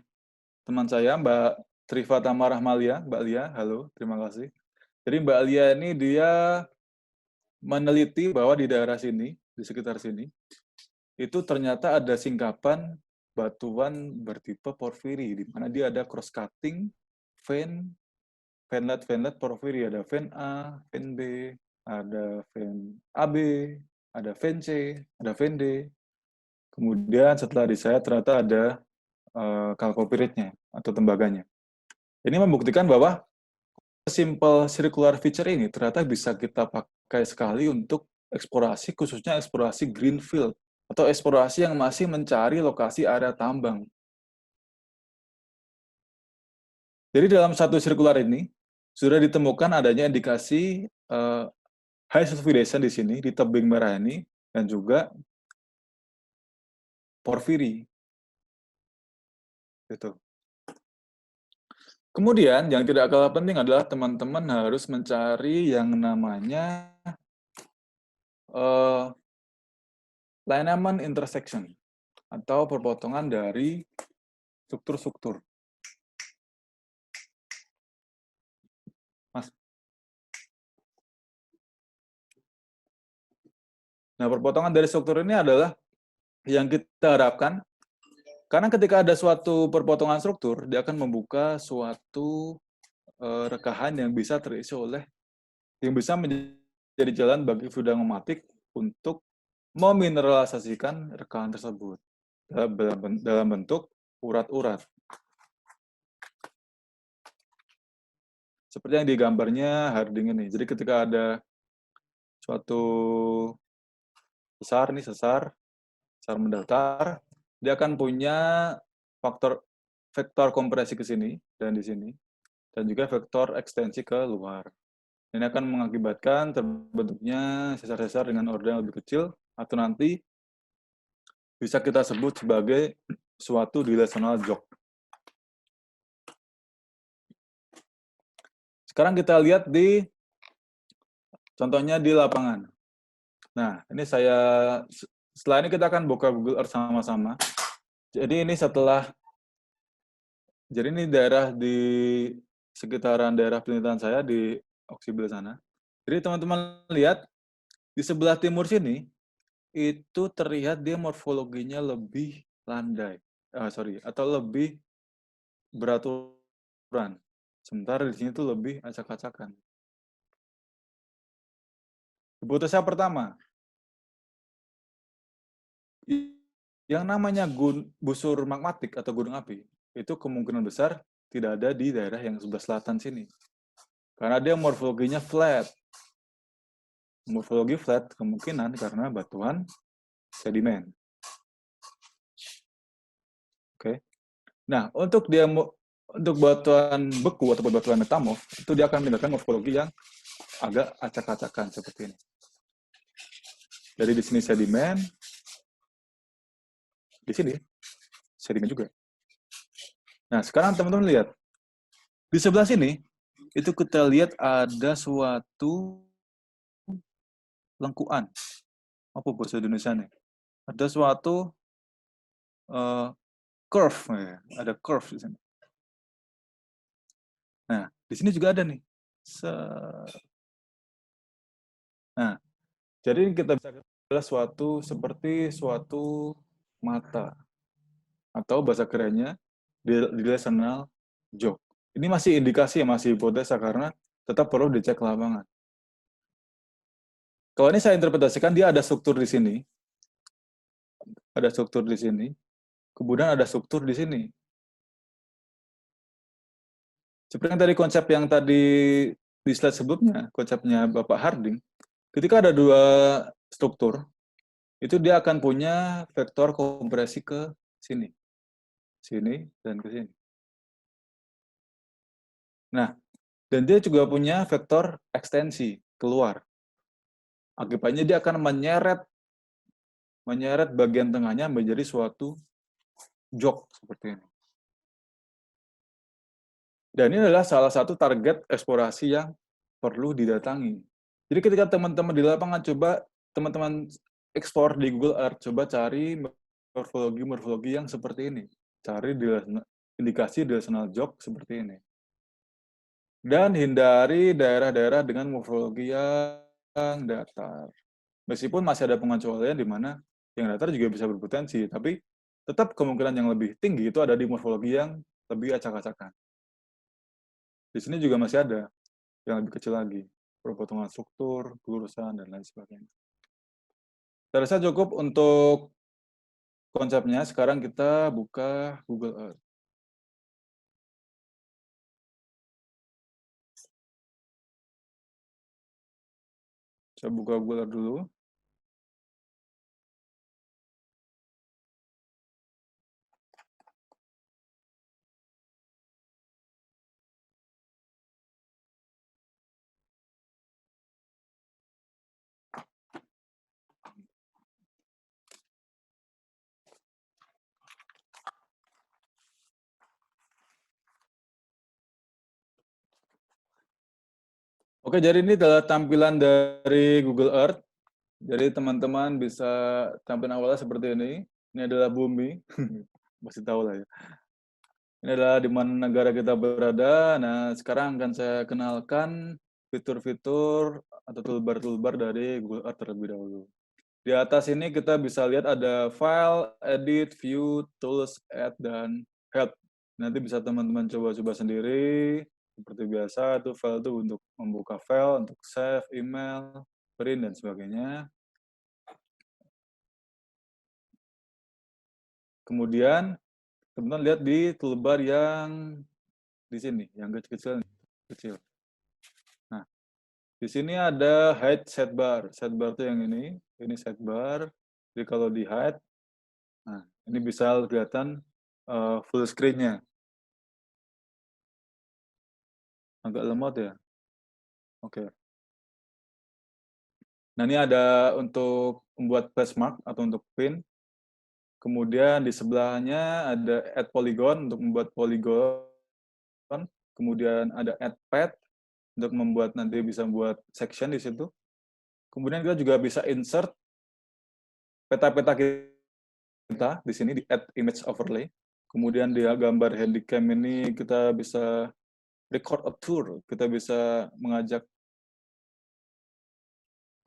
teman saya, Mbak Trifa Tamarah Malia. Mbak Lia, halo, terima kasih. Jadi Mbak Lia ini dia meneliti bahwa di daerah sini, di sekitar sini, itu ternyata ada singkapan batuan bertipe porfiri, di mana dia ada cross-cutting, veinlet porfiri, ada vein A, vein B, ada vein AB, ada vein C, ada vein D. Kemudian setelah di saya ternyata ada chalcopyrite-nya atau tembaganya. Ini membuktikan bahwa simple circular feature ini ternyata bisa kita pakai sekali untuk eksplorasi, khususnya eksplorasi greenfield atau eksplorasi yang masih mencari lokasi area tambang. Jadi dalam satu circular ini sudah ditemukan adanya indikasi high sulfidation di sini di tebing merah ini dan juga porfiri. Gitu. Kemudian yang tidak kalah penting adalah teman-teman harus mencari yang namanya lineament intersection atau perpotongan dari struktur-struktur. Mas. Nah, perpotongan dari struktur ini adalah yang kita harapkan, karena ketika ada suatu perpotongan struktur, dia akan membuka suatu rekahan yang bisa terisi oleh, yang bisa menjadi jalan bagi fluida pneumatik untuk memineralisasikan rekahan tersebut dalam bentuk urat-urat. Seperti yang di gambarnya Harding ini. Jadi ketika ada suatu sesar mendatar, dia akan punya vektor kompresi ke sini dan di sini, dan juga vektor ekstensi ke luar. Ini akan mengakibatkan terbentuknya sesar-sesar dengan order yang lebih kecil, atau nanti bisa kita sebut sebagai suatu dilational jog. Sekarang kita lihat contohnya di lapangan. Nah, ini setelah ini kita akan buka Google Earth sama-sama. Jadi ini daerah di sekitaran daerah penelitian saya di Oksibil sana. Jadi teman-teman lihat di sebelah timur sini itu terlihat dia morfologinya lebih landai, atau lebih beraturan. Sementara di sini tuh lebih acak-acakan. Hipotesa pertama, yang namanya busur magmatik atau gunung api, itu kemungkinan besar tidak ada di daerah yang sebelah selatan sini. Karena dia morfologinya flat. Morfologi flat kemungkinan karena batuan sedimen. Oke. Nah, untuk batuan beku atau batuan metamorf, itu dia akan meninggalkan morfologi yang agak acak-acakan seperti ini. Jadi di sini sedimen, di sini sedimen juga. Nah, sekarang teman-teman lihat. Di sebelah sini, itu kita lihat ada suatu lengkuan. Apa bahasa Indonesia nih? Ada suatu curve, ya. Ada curve di sini. Nah, di sini juga ada nih. Nah, jadi kita bisa adalah seperti suatu mata atau bahasa kerennya directional jog. Ini masih indikasi, masih hipotesa karena tetap perlu dicek lapangan. Kalau ini saya interpretasikan dia ada struktur di sini, kemudian ada struktur di sini. Seperti yang tadi konsep yang tadi di slide sebelumnya, konsepnya Bapak Harding, ketika ada dua struktur, itu dia akan punya vektor kompresi ke sini, dan ke sini. Nah, dan dia juga punya vektor ekstensi keluar. Akibatnya dia akan menyeret bagian tengahnya menjadi suatu jok seperti ini. Dan ini adalah salah satu target eksplorasi yang perlu didatangi. Jadi ketika teman-teman di lapangan coba teman-teman explore di Google Earth, coba cari morfologi yang seperti ini. Cari indikasi directional jog seperti ini. Dan hindari daerah-daerah dengan morfologi yang datar. Meskipun masih ada pengecualian di mana yang datar juga bisa berpotensi, tapi tetap kemungkinan yang lebih tinggi itu ada di morfologi yang lebih acak-acakan. Di sini juga masih ada yang lebih kecil lagi, perpotongan struktur, pelurusan, dan lain sebagainya. Saya rasa cukup untuk konsepnya. Sekarang kita buka Google Earth. Saya buka Google Earth dulu. Oke, jadi ini adalah tampilan dari Google Earth. Jadi teman-teman bisa tampilan awalnya seperti ini. Ini adalah bumi. Pasti tahu lah ya. Ini adalah di mana negara kita berada. Nah, sekarang akan saya kenalkan fitur-fitur atau toolbar-toolbar dari Google Earth terlebih dahulu. Di atas ini kita bisa lihat ada file, edit, view, tools, add, dan help. Nanti bisa teman-teman coba-coba sendiri. Seperti biasa, itu file itu untuk membuka file, untuk save, email, print, dan sebagainya. Kemudian, teman-teman lihat di toolbar yang di sini, yang kecil-kecil. Nah, di sini ada hide sidebar. Sidebar itu yang ini sidebar. Jadi kalau di hide, nah ini bisa kelihatan full screen-nya. Agak lemot ya. Oke. Nah ini ada untuk membuat flashmark atau untuk pin. Kemudian di sebelahnya ada add polygon untuk membuat polygon. Kemudian ada add path untuk membuat nanti bisa membuat section di situ. Kemudian kita juga bisa insert peta-peta kita di sini di add image overlay. Kemudian di gambar handycam ini kita bisa record a tour, kita bisa mengajak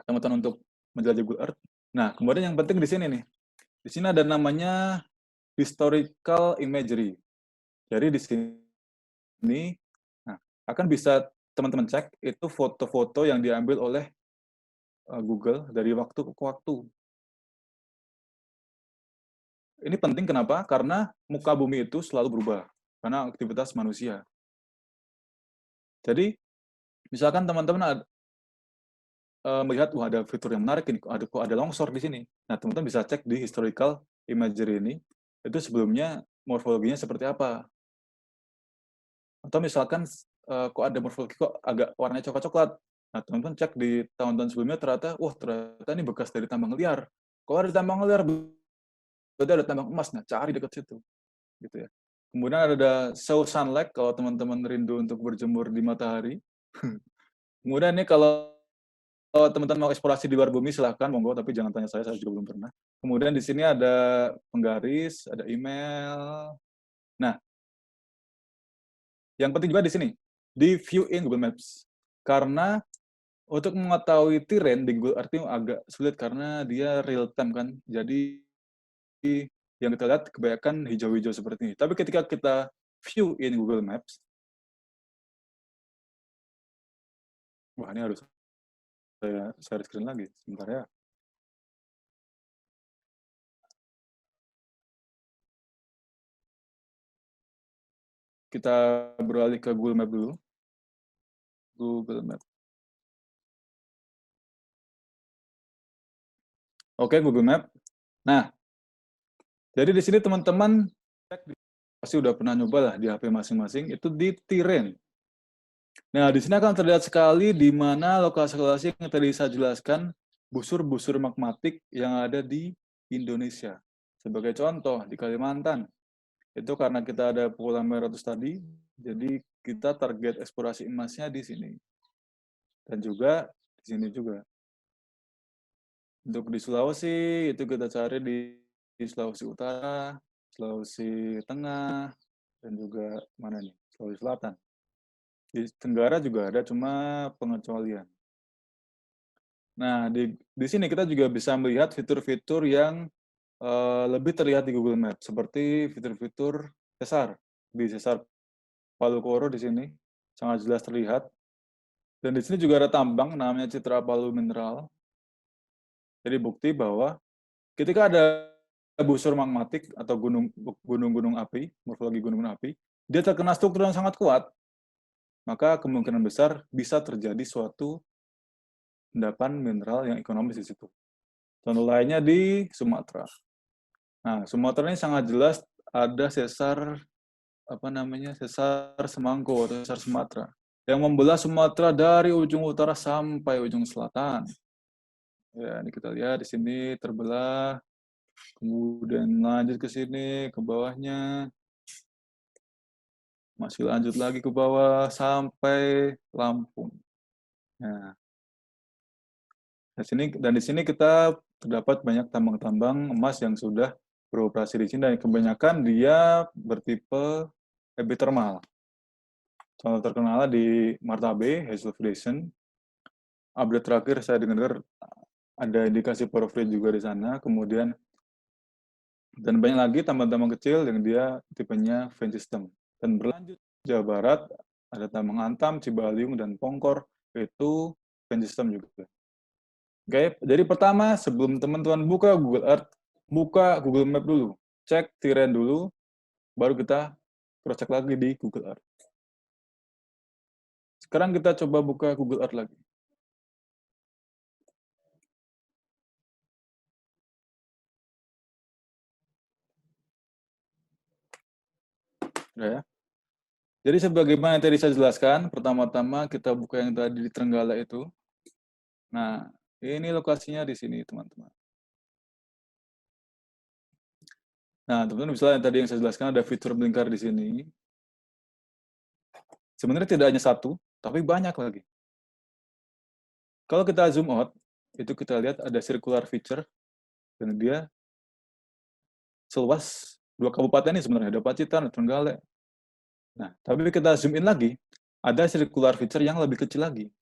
teman-teman untuk menjelajah Google Earth. Nah, kemudian yang penting di sini nih, di sini ada namanya historical imagery. Jadi di sini, nah, akan bisa teman-teman cek itu foto-foto yang diambil oleh Google dari waktu ke waktu. Ini penting kenapa? Karena muka bumi itu selalu berubah karena aktivitas manusia. Jadi, misalkan teman-teman melihat, wah ada fitur yang menarik ini, kok ada longsor di sini. Nah, teman-teman bisa cek di historical imagery ini, itu sebelumnya morfologinya seperti apa. Atau misalkan, kok ada morfologi kok agak warnanya coklat-coklat. Nah, teman-teman cek di tahun-tahun sebelumnya ternyata, wah ternyata ini bekas dari tambang liar. Kalau ada tambang liar, berarti ada tambang emas. Nah, cari dekat situ. Gitu ya. Kemudian ada show sunlight kalau teman-teman rindu untuk berjemur di matahari. Kemudian ini kalau teman-teman mau eksplorasi di luar bumi silahkan monggo, tapi jangan tanya saya juga belum pernah. Kemudian di sini ada penggaris, ada email. Nah, yang penting juga di sini, di view in Google Maps. Karena untuk mengetahui terrain di Google Earth ini agak sulit karena dia real time kan. Jadi yang kita lihat kebanyakan hijau-hijau seperti ini. Tapi ketika kita view in Google Maps, wah ini harus saya share screen lagi, sebentar ya. Kita beralih ke Google Map dulu. Google Map. Oke, Google Map. Nah, jadi di sini teman-teman pasti udah pernah nyoba lah di HP masing-masing, itu di terrain. Nah, di sini akan terlihat sekali di mana lokasi-lokasi yang tadi saya jelaskan, busur-busur magmatik yang ada di Indonesia. Sebagai contoh, di Kalimantan, itu karena kita ada Pulau Meratus tadi, jadi kita target eksplorasi emasnya di sini. Dan juga di sini juga. Untuk di Sulawesi, itu kita cari di Sulawesi Utara, Sulawesi Tengah, dan juga mana nih? Sulawesi Selatan. Di Tenggara juga ada, cuma pengecualian. Nah, di sini kita juga bisa melihat fitur-fitur yang lebih terlihat di Google Maps, seperti fitur-fitur sesar. Di sesar Palu Koro di sini, sangat jelas terlihat. Dan di sini juga ada tambang, namanya Citra Palu Mineral. Jadi bukti bahwa ketika ada busur magmatik atau gunung-gunung api, morfologi gunung-gunung api, dia terkena struktur yang sangat kuat, maka kemungkinan besar bisa terjadi suatu endapan mineral yang ekonomis di situ. Contoh lainnya di Sumatera. Nah, Sumatera ini sangat jelas ada sesar Semangko atau sesar Sumatera yang membelah Sumatera dari ujung utara sampai ujung selatan. Ya, ini kita lihat di sini terbelah, kemudian lanjut ke sini, ke bawahnya, masih lanjut lagi ke bawah sampai Lampung. Nah, di sini kita terdapat banyak tambang-tambang emas yang sudah beroperasi di sini dan kebanyakan dia bertipe epithermal. Contoh terkenal di Martabe, Hazel Foundation. Update terakhir saya dengar ada indikasi porofit juga di sana. Kemudian dan banyak lagi tambang-tambang kecil yang dia tipenya vein system. Dan berlanjut Jawa Barat ada tambang Antam, Cibaliung dan Pongkor itu vein system juga. Oke, jadi pertama sebelum teman-teman buka Google Earth, buka Google Map dulu, cek terrain dulu, baru kita cross check lagi di Google Earth. Sekarang kita coba buka Google Earth lagi. Udah ya. Jadi sebagaimana yang tadi saya jelaskan, pertama-tama kita buka yang tadi di Trenggala itu. Nah, ini lokasinya di sini, teman-teman. Nah, teman-teman misalnya yang tadi yang saya jelaskan ada fitur melingkar di sini. Sebenarnya tidak hanya satu, tapi banyak lagi. Kalau kita zoom out, itu kita lihat ada circular feature, dan dia seluas 2 kabupaten ini sebenarnya, ada Pacitan, ada Trenggalek. Nah, tapi kita zoom in lagi, ada circular feature yang lebih kecil lagi.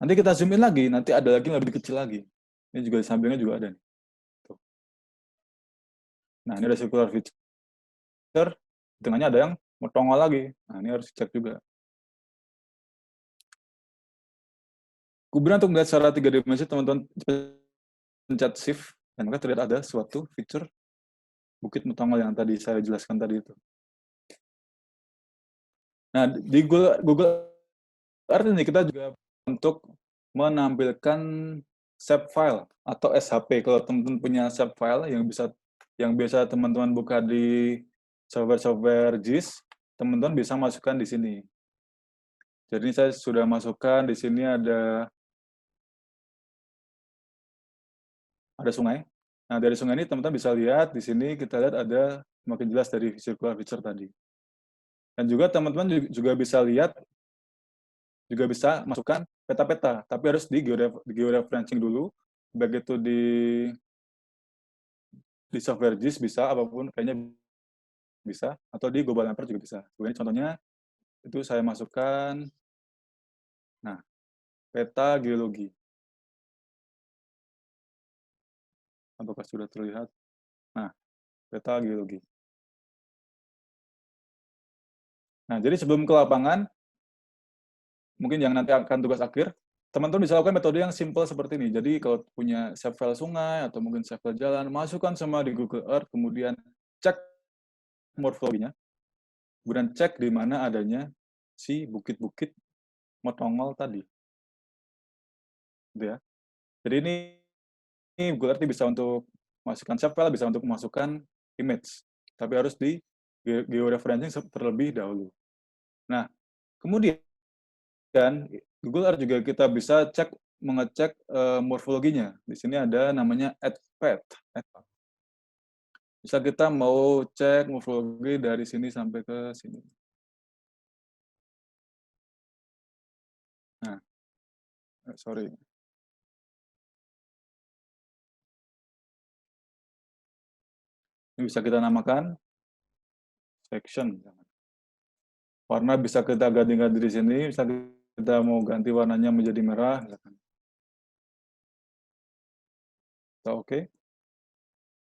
Nanti kita zoom in lagi, nanti ada lagi yang lebih kecil lagi. Ini juga di sampingnya juga ada nih. Tuh. Nah, ini ada circular feature, di tengahnya ada yang metongol lagi. Nah, ini harus dicek juga. Kemudian untuk melihat secara 3 dimensi, teman-teman pencet shift, dan maka terlihat ada suatu feature bukit metongol yang tadi saya jelaskan tadi itu. Nah, di Google Earth ini kita juga untuk menampilkan save file atau SHP. Kalau teman-teman punya save file yang biasa teman-teman buka di software JIS, teman-teman bisa masukkan di sini. Jadi saya sudah masukkan di sini ada sungai. Nah, dari sungai ini teman-teman bisa lihat di sini kita lihat ada semakin jelas dari circular feature tadi. Dan juga teman-teman juga bisa lihat, juga bisa masukkan peta-peta, tapi harus di georeferencing dulu. Begitu di software JIS bisa, apapun kayaknya bisa, atau di Global Mapper juga bisa. Ini contohnya, itu saya masukkan, nah, peta geologi. Apakah sudah terlihat? Nah, peta geologi. Nah, jadi sebelum ke lapangan, mungkin yang nanti akan tugas akhir, teman-teman bisa lakukan metode yang simple seperti ini. Jadi kalau punya save file sungai, atau mungkin save file jalan, masukkan semua di Google Earth, kemudian cek morfologinya, kemudian cek di mana adanya si bukit-bukit metongol tadi. Gitu ya. Jadi ini Google Earth bisa untuk masukkan save file, bisa untuk memasukkan image. Tapi harus di georeferencing terlebih dahulu. Nah, kemudian Google Earth juga kita bisa mengecek morfologinya. Di sini ada namanya add path. Bisa kita mau cek morfologi dari sini sampai ke sini. Nah, sorry. Ini bisa kita namakan section. Warna bisa kita ganti-ganti di sini, bisa kita mau ganti warnanya menjadi merah. Oke.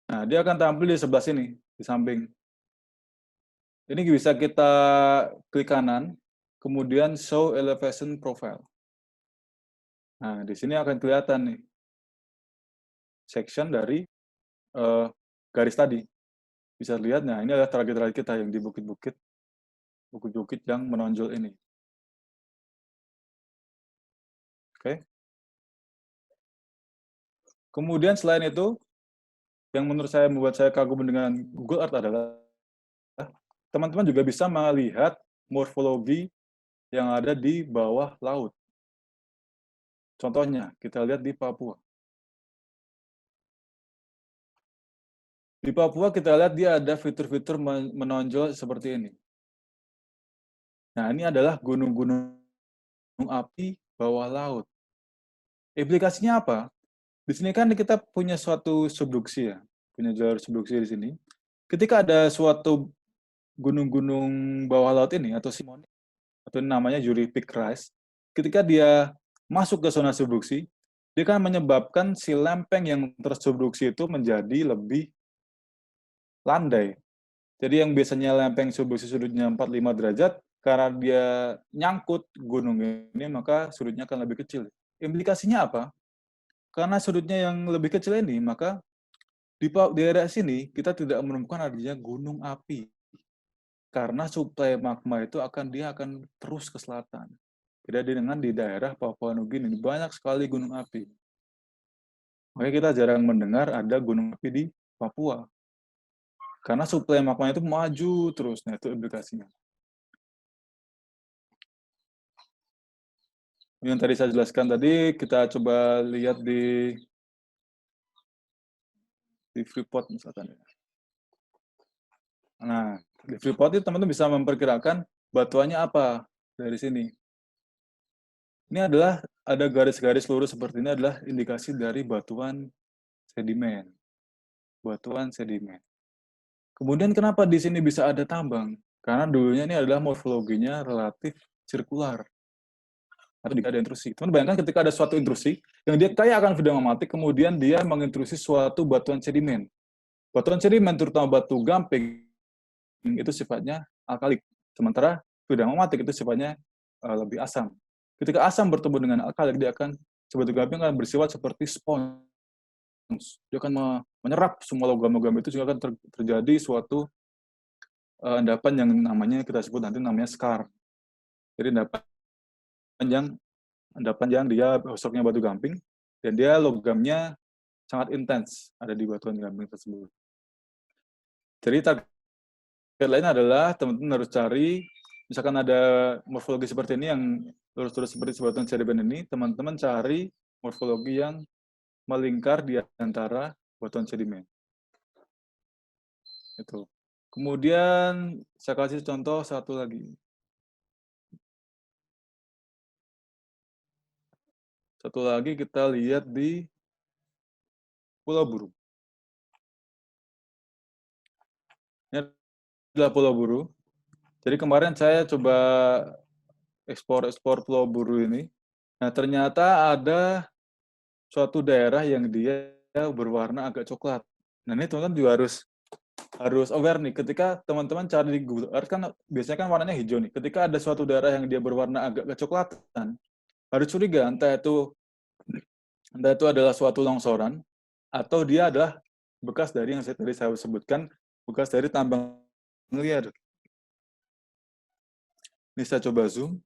Nah, dia akan tampil di sebelah sini, di samping. Ini bisa kita klik kanan, kemudian show elevation profile. Nah, di sini akan kelihatan nih, section dari garis tadi. Bisa lihat, nah ini adalah target-target kita yang di bukit-bukit yang menonjol ini. Oke. Kemudian selain itu, yang menurut saya membuat saya kagum dengan Google Earth adalah teman-teman juga bisa melihat morfologi yang ada di bawah laut. Contohnya, kita lihat di Papua. Di Papua kita lihat dia ada fitur-fitur menonjol seperti ini. Nah, ini adalah gunung-gunung api bawah laut. Implikasinya apa? Di sini kan kita punya suatu subduksi ya, punya jalur subduksi di sini. Ketika ada suatu gunung-gunung bawah laut ini atau simoni atau namanya Juri Peak Rise, ketika dia masuk ke zona subduksi, dia kan menyebabkan si lempeng yang tersubduksi itu menjadi lebih landai. Jadi yang biasanya lempeng subduksi sudutnya 45 derajat, karena dia nyangkut gunung ini, maka sudutnya akan lebih kecil. Implikasinya apa? Karena sudutnya yang lebih kecil ini, maka di daerah sini kita tidak menemukan adanya gunung api. Karena suplai magma itu akan terus ke selatan. Beda dengan di daerah Papua Nugini, banyak sekali gunung api. Makanya kita jarang mendengar ada gunung api di Papua. Karena suplai magma itu maju terus, nah itu implikasinya. Yang tadi saya jelaskan tadi, kita coba lihat di Freeport misalkan. Nah, di Freeport itu teman-teman bisa memperkirakan batuannya apa dari sini. Ini adalah ada garis-garis lurus seperti ini adalah indikasi dari batuan sedimen, batuan sedimen. Kemudian kenapa di sini bisa ada tambang? Karena dulunya ini adalah morfologinya relatif sirkular atau tidak ada intrusi. Teman bayangkan ketika ada suatu intrusi yang dia kaya akan mati, kemudian dia mengintrusi suatu batuan sedimen. Batuan sedimen terutama batu gamping itu sifatnya alkalik. Sementara mati itu sifatnya lebih asam. Ketika asam bertemu dengan alkalik, dia akan batu gamping akan bersifat seperti spons. Dia akan menyerap semua logam-logam itu, juga akan terjadi suatu endapan yang namanya kita sebut nanti namanya scar. Jadi endapan yang dia gosoknya batu gamping dan dia logamnya sangat intens ada di batuan gamping tersebut. Jadi target lain adalah teman-teman harus cari, misalkan ada morfologi seperti ini yang lurus-lurus seperti batuan sedimen ini, teman-teman cari morfologi yang melingkar di antara batuan sedimen. Itu. Kemudian saya kasih contoh satu lagi. Satu lagi kita lihat di Pulau Buru. Ini adalah Pulau Buru. Jadi kemarin saya coba ekspor Pulau Buru ini. Nah, ternyata ada suatu daerah yang dia berwarna agak coklat. Nah, ini teman-teman juga harus aware nih, ketika teman-teman cari di Google Earth kan biasanya kan warnanya hijau nih. Ketika ada suatu daerah yang dia berwarna agak kecoklatan, harus curiga entah itu adalah suatu longsoran atau dia adalah bekas dari yang tadi saya sebutkan, bekas dari tambang liar. Ini saya coba zoom.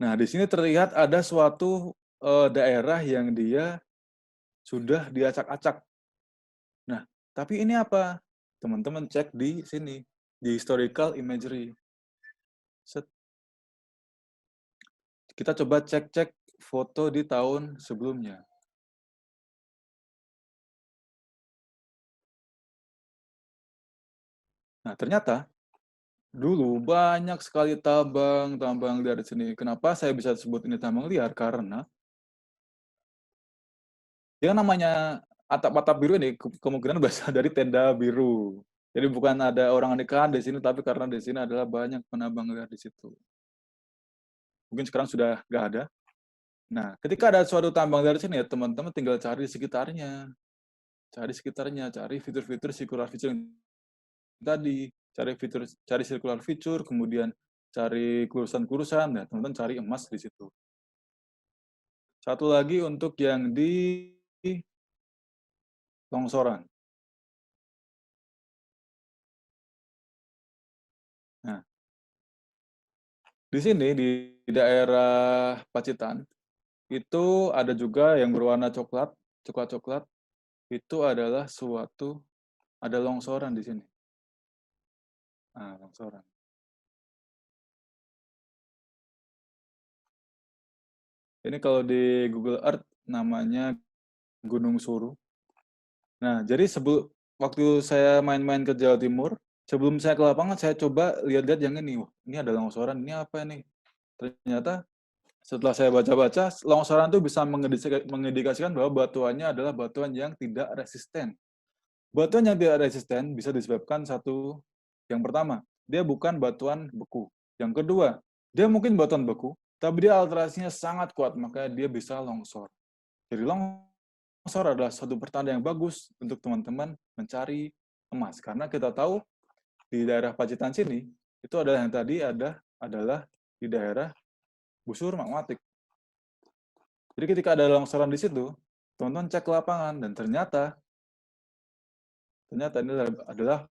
Nah, di sini terlihat ada suatu daerah yang dia sudah diacak-acak. Nah, tapi ini apa? Teman-teman cek di sini, di historical imagery. Kita coba cek-cek foto di tahun sebelumnya. Nah, ternyata dulu banyak sekali tambang liar di sini. Kenapa saya bisa sebut ini tambang liar? Karena dia namanya atap-atap biru ini kemungkinan berasal dari tenda biru. Jadi bukan ada orang nikahan di sini, tapi karena di sini adalah banyak penambang liar di situ. Mungkin sekarang sudah nggak ada. Nah, ketika ada suatu tambang liar di sini, ya teman-teman tinggal cari di sekitarnya. Cari fitur-fitur circular feature yang tadi, cari circular feature, kemudian cari kurusan-kurusan, nah teman-teman cari emas di situ. Satu lagi untuk yang di longsoran. Nah, di sini di daerah Pacitan itu ada juga yang berwarna coklat, itu adalah ada longsoran di sini. Nah, longsoran. Ini kalau di Google Earth namanya Gunung Suru. Nah, jadi waktu saya main-main ke Jawa Timur, sebelum saya ke lapangan, saya coba lihat-lihat yang ini. Wah, ini ada longsoran, ini apa nih? Ternyata setelah saya baca-baca, longsoran itu bisa mengindikasikan bahwa batuannya adalah batuan yang tidak resisten. Batuan yang tidak resisten bisa disebabkan yang pertama, dia bukan batuan beku. Yang kedua, dia mungkin batuan beku, tapi dia alterasinya sangat kuat, maka dia bisa longsor. Jadi longsor adalah satu pertanda yang bagus untuk teman-teman mencari emas. Karena kita tahu di daerah Pacitan sini, itu adalah yang tadi adalah di daerah busur magmatik. Jadi ketika ada longsoran di situ, teman-teman cek ke lapangan, dan ternyata ini adalah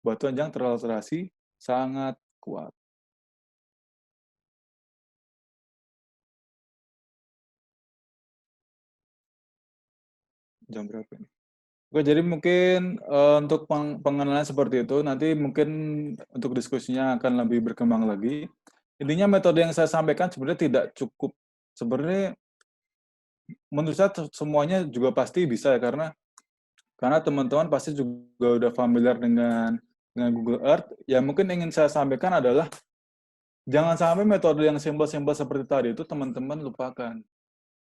batuan yang teralterasi sangat kuat. Jam berapa ini? Oke, jadi mungkin untuk pengenalan seperti itu, nanti mungkin untuk diskusinya akan lebih berkembang lagi. Intinya metode yang saya sampaikan sebenarnya tidak cukup. Sebenarnya menurut saya semuanya juga pasti bisa ya, karena teman-teman pasti juga udah familiar dengan Google Earth. Ya mungkin ingin saya sampaikan adalah jangan sampai metode yang simpel-simpel seperti tadi itu teman-teman lupakan.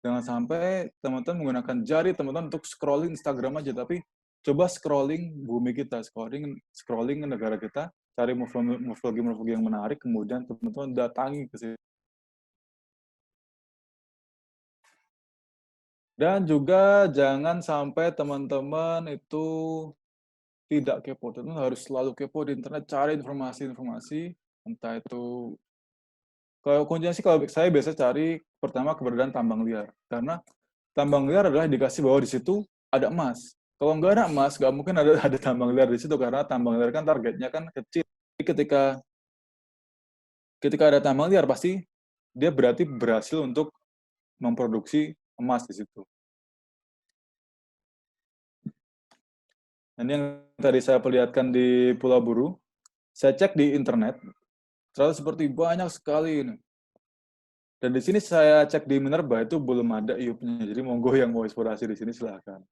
Jangan sampai teman-teman menggunakan jari teman-teman untuk scrolling Instagram aja, tapi coba scrolling bumi kita, scrolling negara kita, cari morfologi yang menarik, kemudian teman-teman datangi ke situ. Dan juga jangan sampai teman-teman itu tidak kepo, teman-teman harus selalu kepo di internet, cari informasi-informasi, entah itu kalau kuncinya sih kalau saya biasa cari pertama keberadaan tambang liar. Karena tambang liar adalah indikasi bahwa di situ ada emas. Kalau nggak ada emas, nggak mungkin ada tambang liar di situ karena tambang liar kan targetnya kan kecil. Jadi ketika ada tambang liar pasti dia berarti berhasil untuk memproduksi emas di situ. Ini yang tadi saya perlihatkan di Pulau Buru. Saya cek di internet, ternyata seperti banyak sekali ini. Dan di sini saya cek di Minerba itu belum ada IUP-nya. Jadi monggo yang mau eksplorasi di sini silahkan.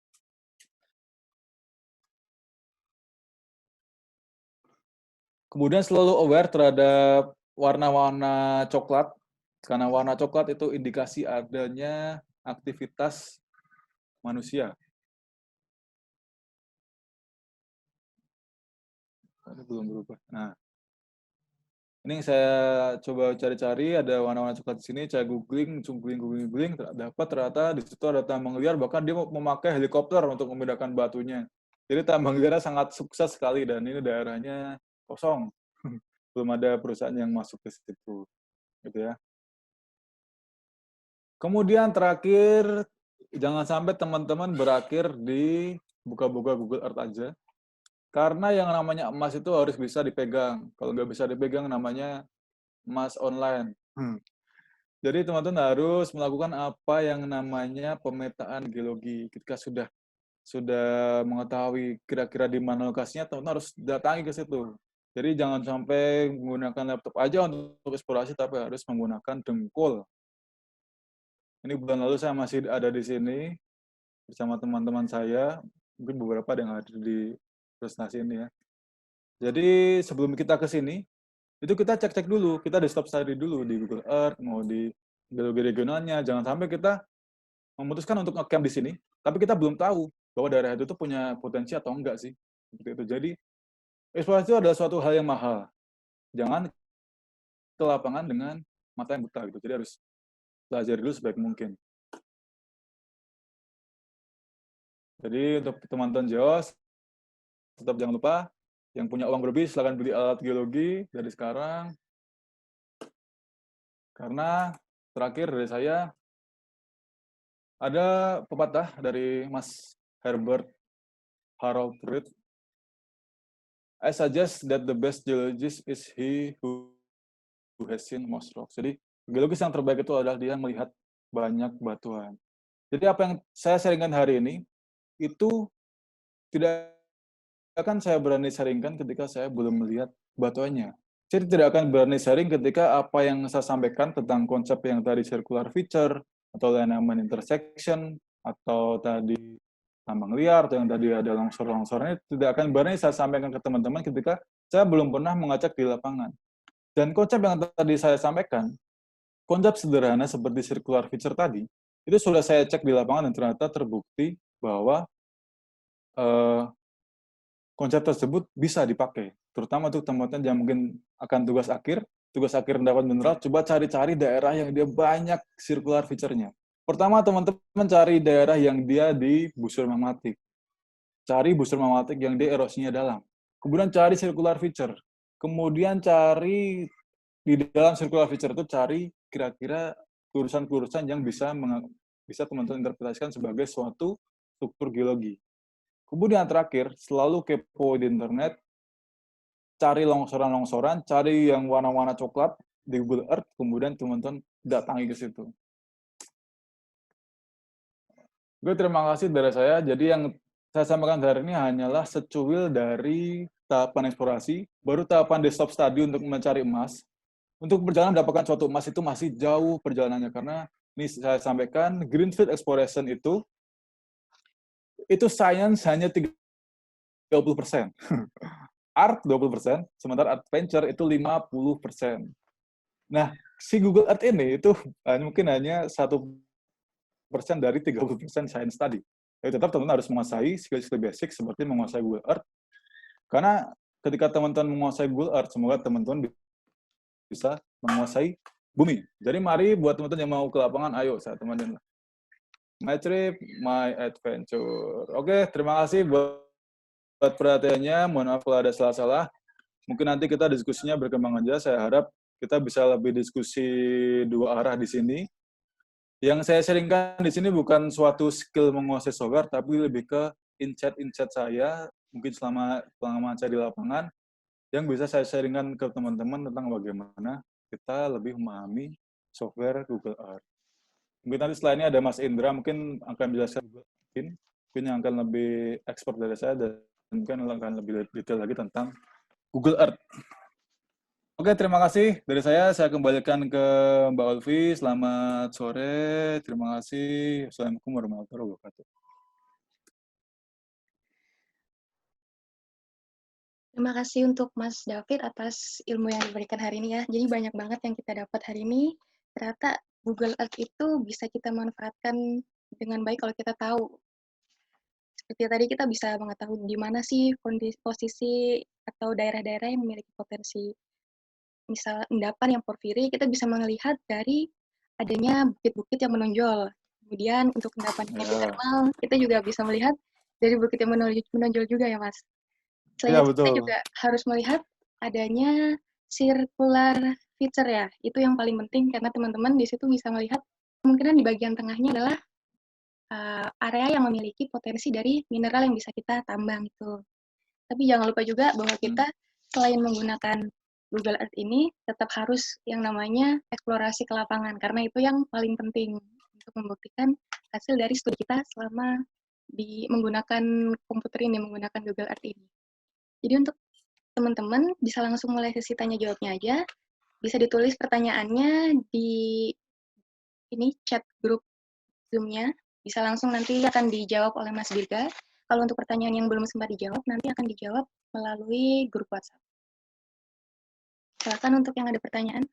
Kemudian selalu aware terhadap warna-warna coklat, karena warna coklat itu indikasi adanya aktivitas manusia. Ini belum berubah. Nah, ini saya coba cari-cari, ada warna-warna coklat di sini, saya googling, dapat ternyata di situ ada tambang liar, bahkan dia memakai helikopter untuk memindahkan batunya. Jadi tambang liarnya sangat sukses sekali, dan ini daerahnya kosong. Belum ada perusahaan yang masuk ke situ. Gitu ya. Kemudian terakhir, jangan sampai teman-teman berakhir di buka-buka Google Earth aja. Karena yang namanya emas itu harus bisa dipegang. Kalau nggak bisa dipegang namanya emas online. Jadi teman-teman harus melakukan apa yang namanya pemetaan geologi. Ketika sudah mengetahui kira-kira di mana lokasinya, teman-teman harus datangi ke situ. Jadi jangan sampai menggunakan laptop aja untuk eksplorasi, tapi harus menggunakan dengkul. Ini bulan lalu saya masih ada di sini bersama teman-teman saya, mungkin beberapa yang ada di presentasi ini ya. Jadi sebelum kita ke sini, itu kita cek-cek dulu, kita di stop study dulu di Google Earth, mau di geologi regionalnya, jangan sampai kita memutuskan untuk nge-camp di sini, tapi kita belum tahu bahwa daerah itu tuh punya potensi atau enggak sih. Seperti itu. Jadi eksplorasi itu adalah suatu hal yang mahal. Jangan ke lapangan dengan mata yang buta gitu. Jadi harus belajar dulu sebaik mungkin. Jadi untuk teman-teman JOS, tetap jangan lupa, yang punya uang berlebih silahkan beli alat geologi dari sekarang. Karena terakhir dari saya, ada pepatah dari Mas Herbert Harold Reed. I suggest that the best geologist is he who has seen most rocks. Jadi, geologis yang terbaik itu adalah dia melihat banyak batuan. Jadi apa yang saya sharingkan hari ini, itu tidak akan saya berani sharingkan ketika saya belum melihat batuannya. Saya tidak akan berani sharing ketika apa yang saya sampaikan tentang konsep yang tadi circular feature, atau lineament intersection, atau tadi tambang liar, atau yang tadi ada longsor-longsornya, tidak akan berani saya sampaikan ke teman-teman ketika saya belum pernah mengecek di lapangan. Dan konsep yang tadi saya sampaikan, konsep sederhana seperti circular feature tadi, itu sudah saya cek di lapangan dan ternyata terbukti bahwa konsep tersebut bisa dipakai, terutama untuk teman-teman yang mungkin akan tugas akhir mendapat mineral, coba cari-cari daerah yang dia banyak circular feature-nya. Pertama, teman-teman cari daerah yang dia di busur magmatik. Cari busur magmatik yang dia erosinya dalam. Kemudian cari circular feature. Kemudian cari di dalam circular feature itu cari kira-kira kurusan-kurusan yang bisa teman-teman interpretasikan sebagai suatu struktur geologi. Kemudian terakhir, selalu kepo di internet, cari longsoran-longsoran, cari yang warna-warna coklat di Google Earth, kemudian teman-teman datangi ke situ. Oke, terima kasih dari saya. Jadi yang saya sampaikan hari ini hanyalah secuil dari tahapan eksplorasi, baru tahapan di stop study untuk mencari emas. Untuk perjalanan mendapatkan suatu emas itu masih jauh perjalanannya, karena ini saya sampaikan, greenfield exploration itu science hanya 30%. Art 20%, sementara adventure itu 50%. Nah, si Google Earth ini itu mungkin hanya 1 dari 30% science tadi. Jadi tetap teman-teman harus menguasai skill-skill basic seperti menguasai Google Earth. Karena ketika teman-teman menguasai Google Earth, semoga teman-teman bisa menguasai bumi. Jadi mari buat teman-teman yang mau ke lapangan, ayo saya temenin. My trip, my adventure. Oke, terima kasih buat perhatiannya. Mohon maaf kalau ada salah-salah. Mungkin nanti kita diskusinya berkembang aja. Saya harap kita bisa lebih diskusi dua arah di sini. Yang saya sharingkan di sini bukan suatu skill menguasai software, tapi lebih ke insight saya, mungkin selama pengalaman saya di lapangan, yang bisa saya sharingkan ke teman-teman tentang bagaimana kita lebih memahami software Google Earth. Mungkin nanti setelah ini ada Mas Indra, mungkin akan menjelaskan mungkin yang akan lebih expert dari saya, dan mungkin akan lebih detail lagi tentang Google Earth. Oke, terima kasih dari saya kembalikan ke Mbak Ulfi. Selamat sore, terima kasih. Assalamualaikum warahmatullahi wabarakatuh. Terima kasih untuk Mas David atas ilmu yang diberikan hari ini ya. Jadi banyak banget yang kita dapat hari ini. Ternyata Google Earth itu bisa kita manfaatkan dengan baik kalau kita tahu. Seperti tadi kita bisa mengetahui di mana sih posisi atau daerah-daerah yang memiliki potensi. Misal endapan yang porfiri, kita bisa melihat dari adanya bukit-bukit yang menonjol. Kemudian untuk endapan yang epithermal, kita juga bisa melihat dari bukit yang menonjol juga ya, Mas. Selain itu, kita juga harus melihat adanya circular feature ya. Itu yang paling penting karena teman-teman di situ bisa melihat kemungkinan di bagian tengahnya adalah area yang memiliki potensi dari mineral yang bisa kita tambang itu. Tapi jangan lupa juga bahwa kita selain menggunakan Google Earth ini tetap harus yang namanya eksplorasi ke lapangan karena itu yang paling penting untuk membuktikan hasil dari studi kita selama menggunakan komputer ini, menggunakan Google Earth ini. Jadi untuk teman-teman bisa langsung mulai sesi tanya jawabnya aja. Bisa ditulis pertanyaannya di ini chat grup Zoom-nya. Bisa langsung nanti akan dijawab oleh Mas Dirga. Kalau untuk pertanyaan yang belum sempat dijawab, nanti akan dijawab melalui grup WhatsApp. Silakan untuk yang ada pertanyaan.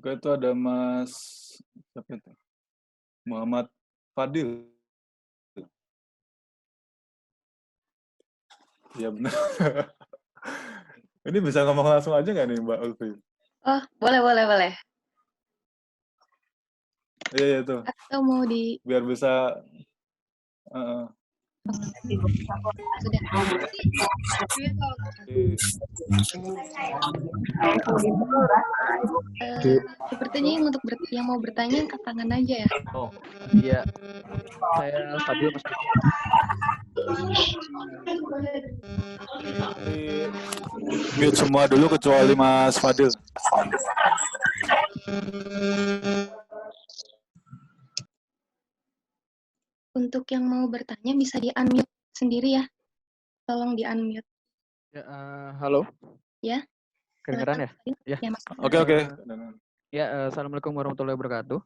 Oke, itu ada Mas siapa itu? Muhammad Fadil. Iya benar. Ini bisa ngomong langsung aja nggak nih Mbak Ulfi? Oh, boleh. Iya itu. Atau mau di... Biar bisa... Sepertinya yang mau bertanya angkat tangan aja ya. Oh iya, saya Fadil Mas. Mute semua dulu kecuali Mas Fadil. Untuk yang mau bertanya bisa di-unmute sendiri ya. Tolong di-unmute. Ya, halo. Ya. Kedengeran ya? Ya. Ya, Mas. Oke. Ya, assalamualaikum warahmatullahi wabarakatuh.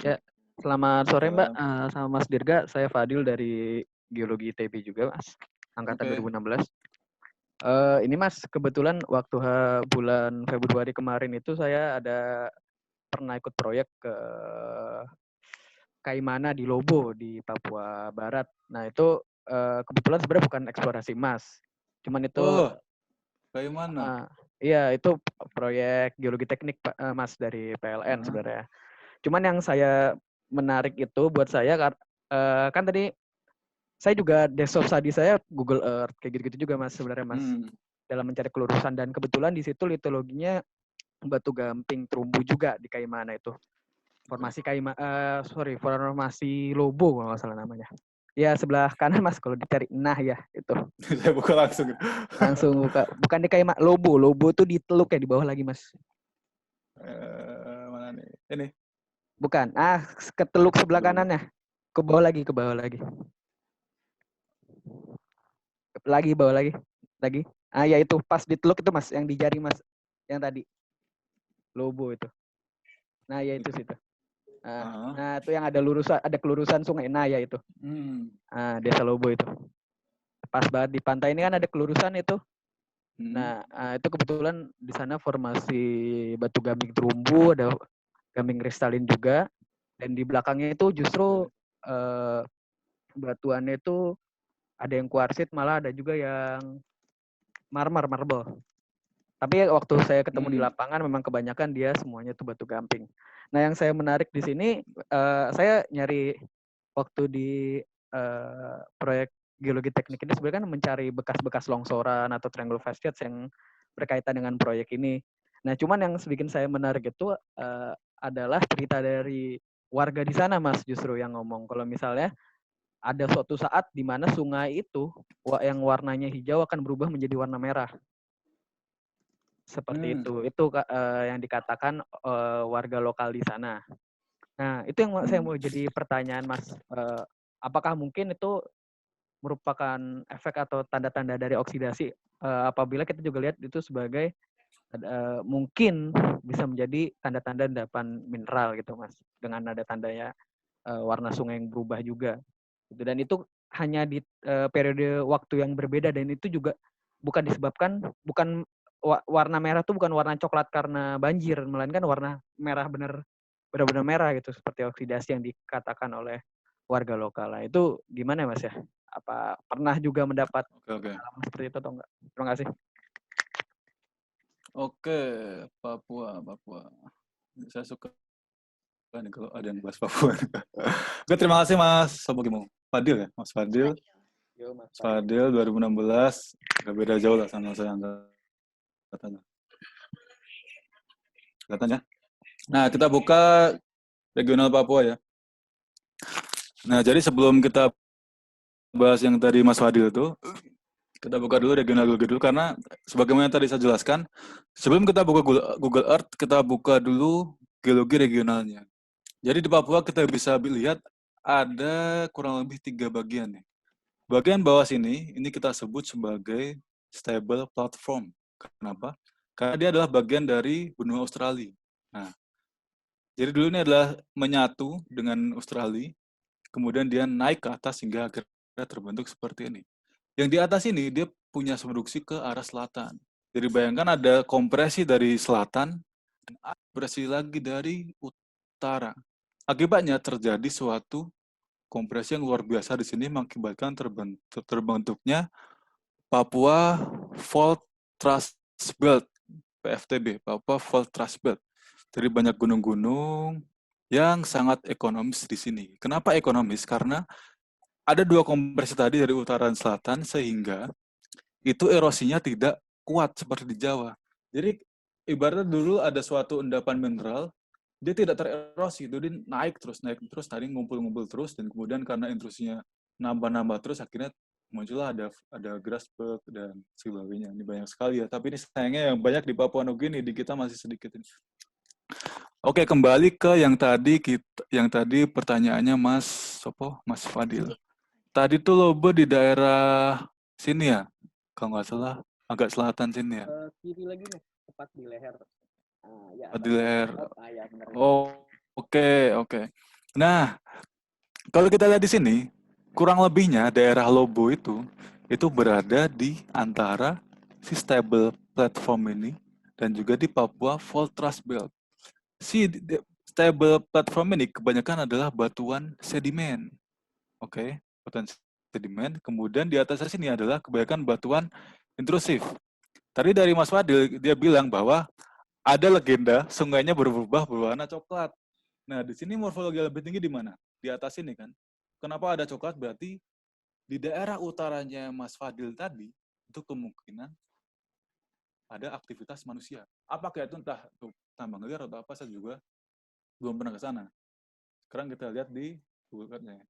Ya, selamat sore Mbak, sama Mas Dirga. Saya Fadil dari Geologi ITB juga, Mas. Angkatan 2016. Ini Mas, kebetulan waktu bulan Februari kemarin itu saya pernah ikut proyek ke Kaimana di Lobo di Papua Barat. Nah itu kebetulan sebenarnya bukan eksplorasi emas, cuman itu Kaimana? Iya itu proyek geologi teknik Mas dari PLN sebenarnya. Cuman yang saya menarik itu buat saya kan tadi saya juga desktop study saya Google Earth kayak gitu-gitu juga Mas sebenarnya Mas dalam mencari kelurusan, dan kebetulan di situ litologinya batu gamping terumbu juga di Kaimana itu. Formasi formasi Lobo kalau nggak salah namanya. Ya sebelah kanan Mas kalau dicari ya itu. Saya buka langsung. Langsung buka. Bukan di Kaimana, Lobo. Lobo tuh di Teluk ya di bawah lagi Mas. Mana nih? Ini. Bukan. Ke Teluk sebelah kanannya. Ke bawah lagi. Bawah lagi. Ah ya itu pas di teluk itu Mas, yang di jari Mas, yang tadi Lobo itu. Nah ya itu situ. Nah itu yang ada kelurusan sungai. Nah ya itu. Desa Lobo itu. Pas banget di pantai ini kan ada kelurusan itu. Nah itu kebetulan di sana formasi batu gamping terumbu, ada gamping kristalin juga. Dan di belakangnya itu justru batuannya itu ada yang kuarsit, malah ada juga yang marble. Tapi waktu saya ketemu di lapangan memang kebanyakan dia semuanya itu batu gamping. Nah yang saya menarik di sini, saya nyari waktu di proyek geologi teknik ini sebenarnya kan mencari bekas-bekas longsoran atau triangle facies yang berkaitan dengan proyek ini. Nah cuman yang bikin saya menarik itu adalah cerita dari warga di sana Mas, justru yang ngomong kalau misalnya ada suatu saat di mana sungai itu yang warnanya hijau akan berubah menjadi warna merah. Seperti itu. Itu yang dikatakan warga lokal di sana. Nah, itu yang saya mau jadi pertanyaan Mas. Apakah mungkin itu merupakan efek atau tanda-tanda dari oksidasi? Apabila kita juga lihat itu sebagai mungkin bisa menjadi tanda-tanda endapan mineral gitu Mas. Dengan ada tandanya warna sungai yang berubah juga. Dan itu hanya di periode waktu yang berbeda, dan itu juga bukan warna merah itu bukan warna coklat karena banjir, melainkan warna merah benar-benar merah gitu, seperti oksidasi yang dikatakan oleh warga lokal. Nah, itu gimana Mas ya? Apa pernah juga mendapat pengalaman seperti itu atau enggak? Terima kasih. Oke, Papua. Saya suka nih kalau ada yang bahas Papua. Oke, terima kasih Mas. Sopo gimana? Fadil ya? Mas Fadil. Mas Fadil 2016. Gak beda jauh lah sama saya angkatannya. Katanya. Nah, kita buka regional Papua ya. Nah, jadi sebelum kita bahas yang tadi Mas Fadil itu, kita buka dulu regional geologi dulu, karena sebagaimana tadi saya jelaskan, sebelum kita buka Google Earth, kita buka dulu geologi regionalnya. Jadi di Papua kita bisa lihat ada kurang lebih 3 bagian nih. Bagian bawah sini, ini kita sebut sebagai stable platform. Kenapa? Karena dia adalah bagian dari benua Australia. Nah, jadi dulu ini adalah menyatu dengan Australia, kemudian dia naik ke atas hingga akhirnya terbentuk seperti ini. Yang di atas ini dia punya subduksi ke arah selatan. Jadi bayangkan ada kompresi dari selatan dan kompresi lagi dari utara. Akibatnya terjadi suatu kompresi yang luar biasa di sini mengakibatkan terbentuknya Papua Fault Thrust Belt, PFTB, Papua Fault Thrust Belt. Jadi banyak gunung-gunung yang sangat ekonomis di sini. Kenapa ekonomis? Karena ada 2 kompresi tadi dari utara dan selatan, sehingga itu erosinya tidak kuat seperti di Jawa. Jadi ibaratnya dulu ada suatu endapan mineral, dia tidak tererosi, itu dia naik terus, tadi ngumpul-ngumpul terus, dan kemudian karena intrusinya nambah-nambah terus, akhirnya muncullah ada Grasberg dan sebagainya. Ini banyak sekali ya, tapi ini sayangnya yang banyak di Papua Nugini, di kita masih sedikit ini. Oke, kembali ke yang tadi pertanyaannya Mas Fadil. Tadi tuh Lobo di daerah sini ya, kalau nggak salah agak selatan sini ya. Kiri lagi nih, tepat di leher. Di leher. Oh, oke. Nah, kalau kita lihat di sini, kurang lebihnya daerah Lobo itu berada di antara si stable platform ini dan juga di Papua Fault Thrust Belt. Si stable platform ini kebanyakan adalah batuan sedimen. Oke, batuan sedimen. Kemudian di atas sini adalah kebanyakan batuan intrusif. Tadi dari Mas Fadil, dia bilang bahwa ada legenda sungainya berubah berwarna coklat. Nah, di sini morfologi lebih tinggi di mana? Di atas ini kan. Kenapa ada coklat? Berarti di daerah utaranya Mas Fadil tadi, itu kemungkinan ada aktivitas manusia. Apakah itu entah tambang liar atau apa, saya juga belum pernah ke sana. Sekarang kita lihat di Google Earth-nya.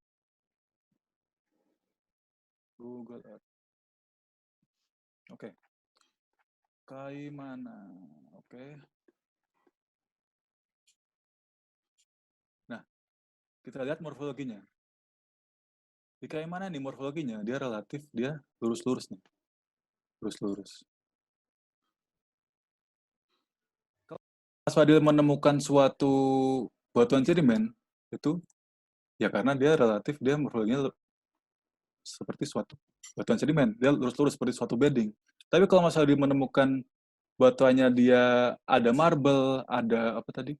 Google Earth. Oke. Kaimana. Oke. Nah, kita lihat morfologinya. kayak mana nih morfologinya? Dia relatif, dia lurus-lurus nih. Lurus-lurus. Kalau Mas Fadil menemukan suatu batuan sedimen, itu ya karena dia relatif, dia morfologinya seperti suatu batuan sedimen. Dia lurus-lurus seperti suatu bedding. Tapi kalau Mas Fadil menemukan batuannya dia ada marble, ada apa tadi?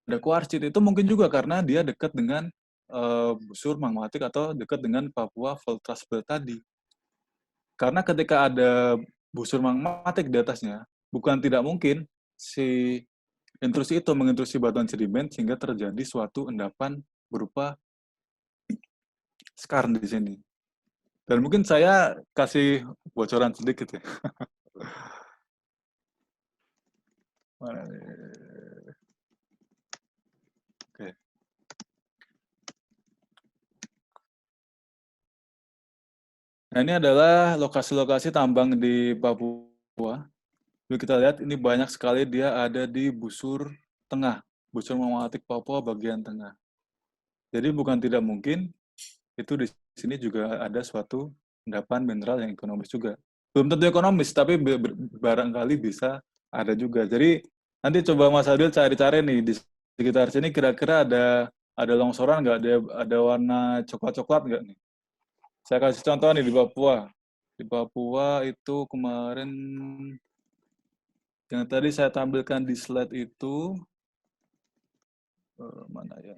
Ada kuarsit, itu mungkin juga karena dia dekat dengan busur magmatik atau dekat dengan Papua Fault Thrust Belt tadi. Karena ketika ada busur magmatik di atasnya, bukan tidak mungkin si intrusi itu mengintrusi batuan sedimen sehingga terjadi suatu endapan berupa skarn di sini. Dan mungkin saya kasih bocoran sedikit ya. Mana nih? Oke. Nah, ini adalah lokasi-lokasi tambang di Papua. Jadi kita lihat ini banyak sekali dia ada di busur tengah, busur magmatik Papua bagian tengah. Jadi bukan tidak mungkin itu di sini juga ada suatu endapan mineral yang ekonomis juga. Belum tentu ekonomis, tapi barangkali bisa ada juga. Jadi nanti coba Mas Adil cari-cari nih di sekitar sini kira-kira ada longsoran nggak, ada warna coklat-coklat nggak nih? Saya kasih contoh nih di Papua. Di Papua itu kemarin yang tadi saya tampilkan di slide itu mana ya?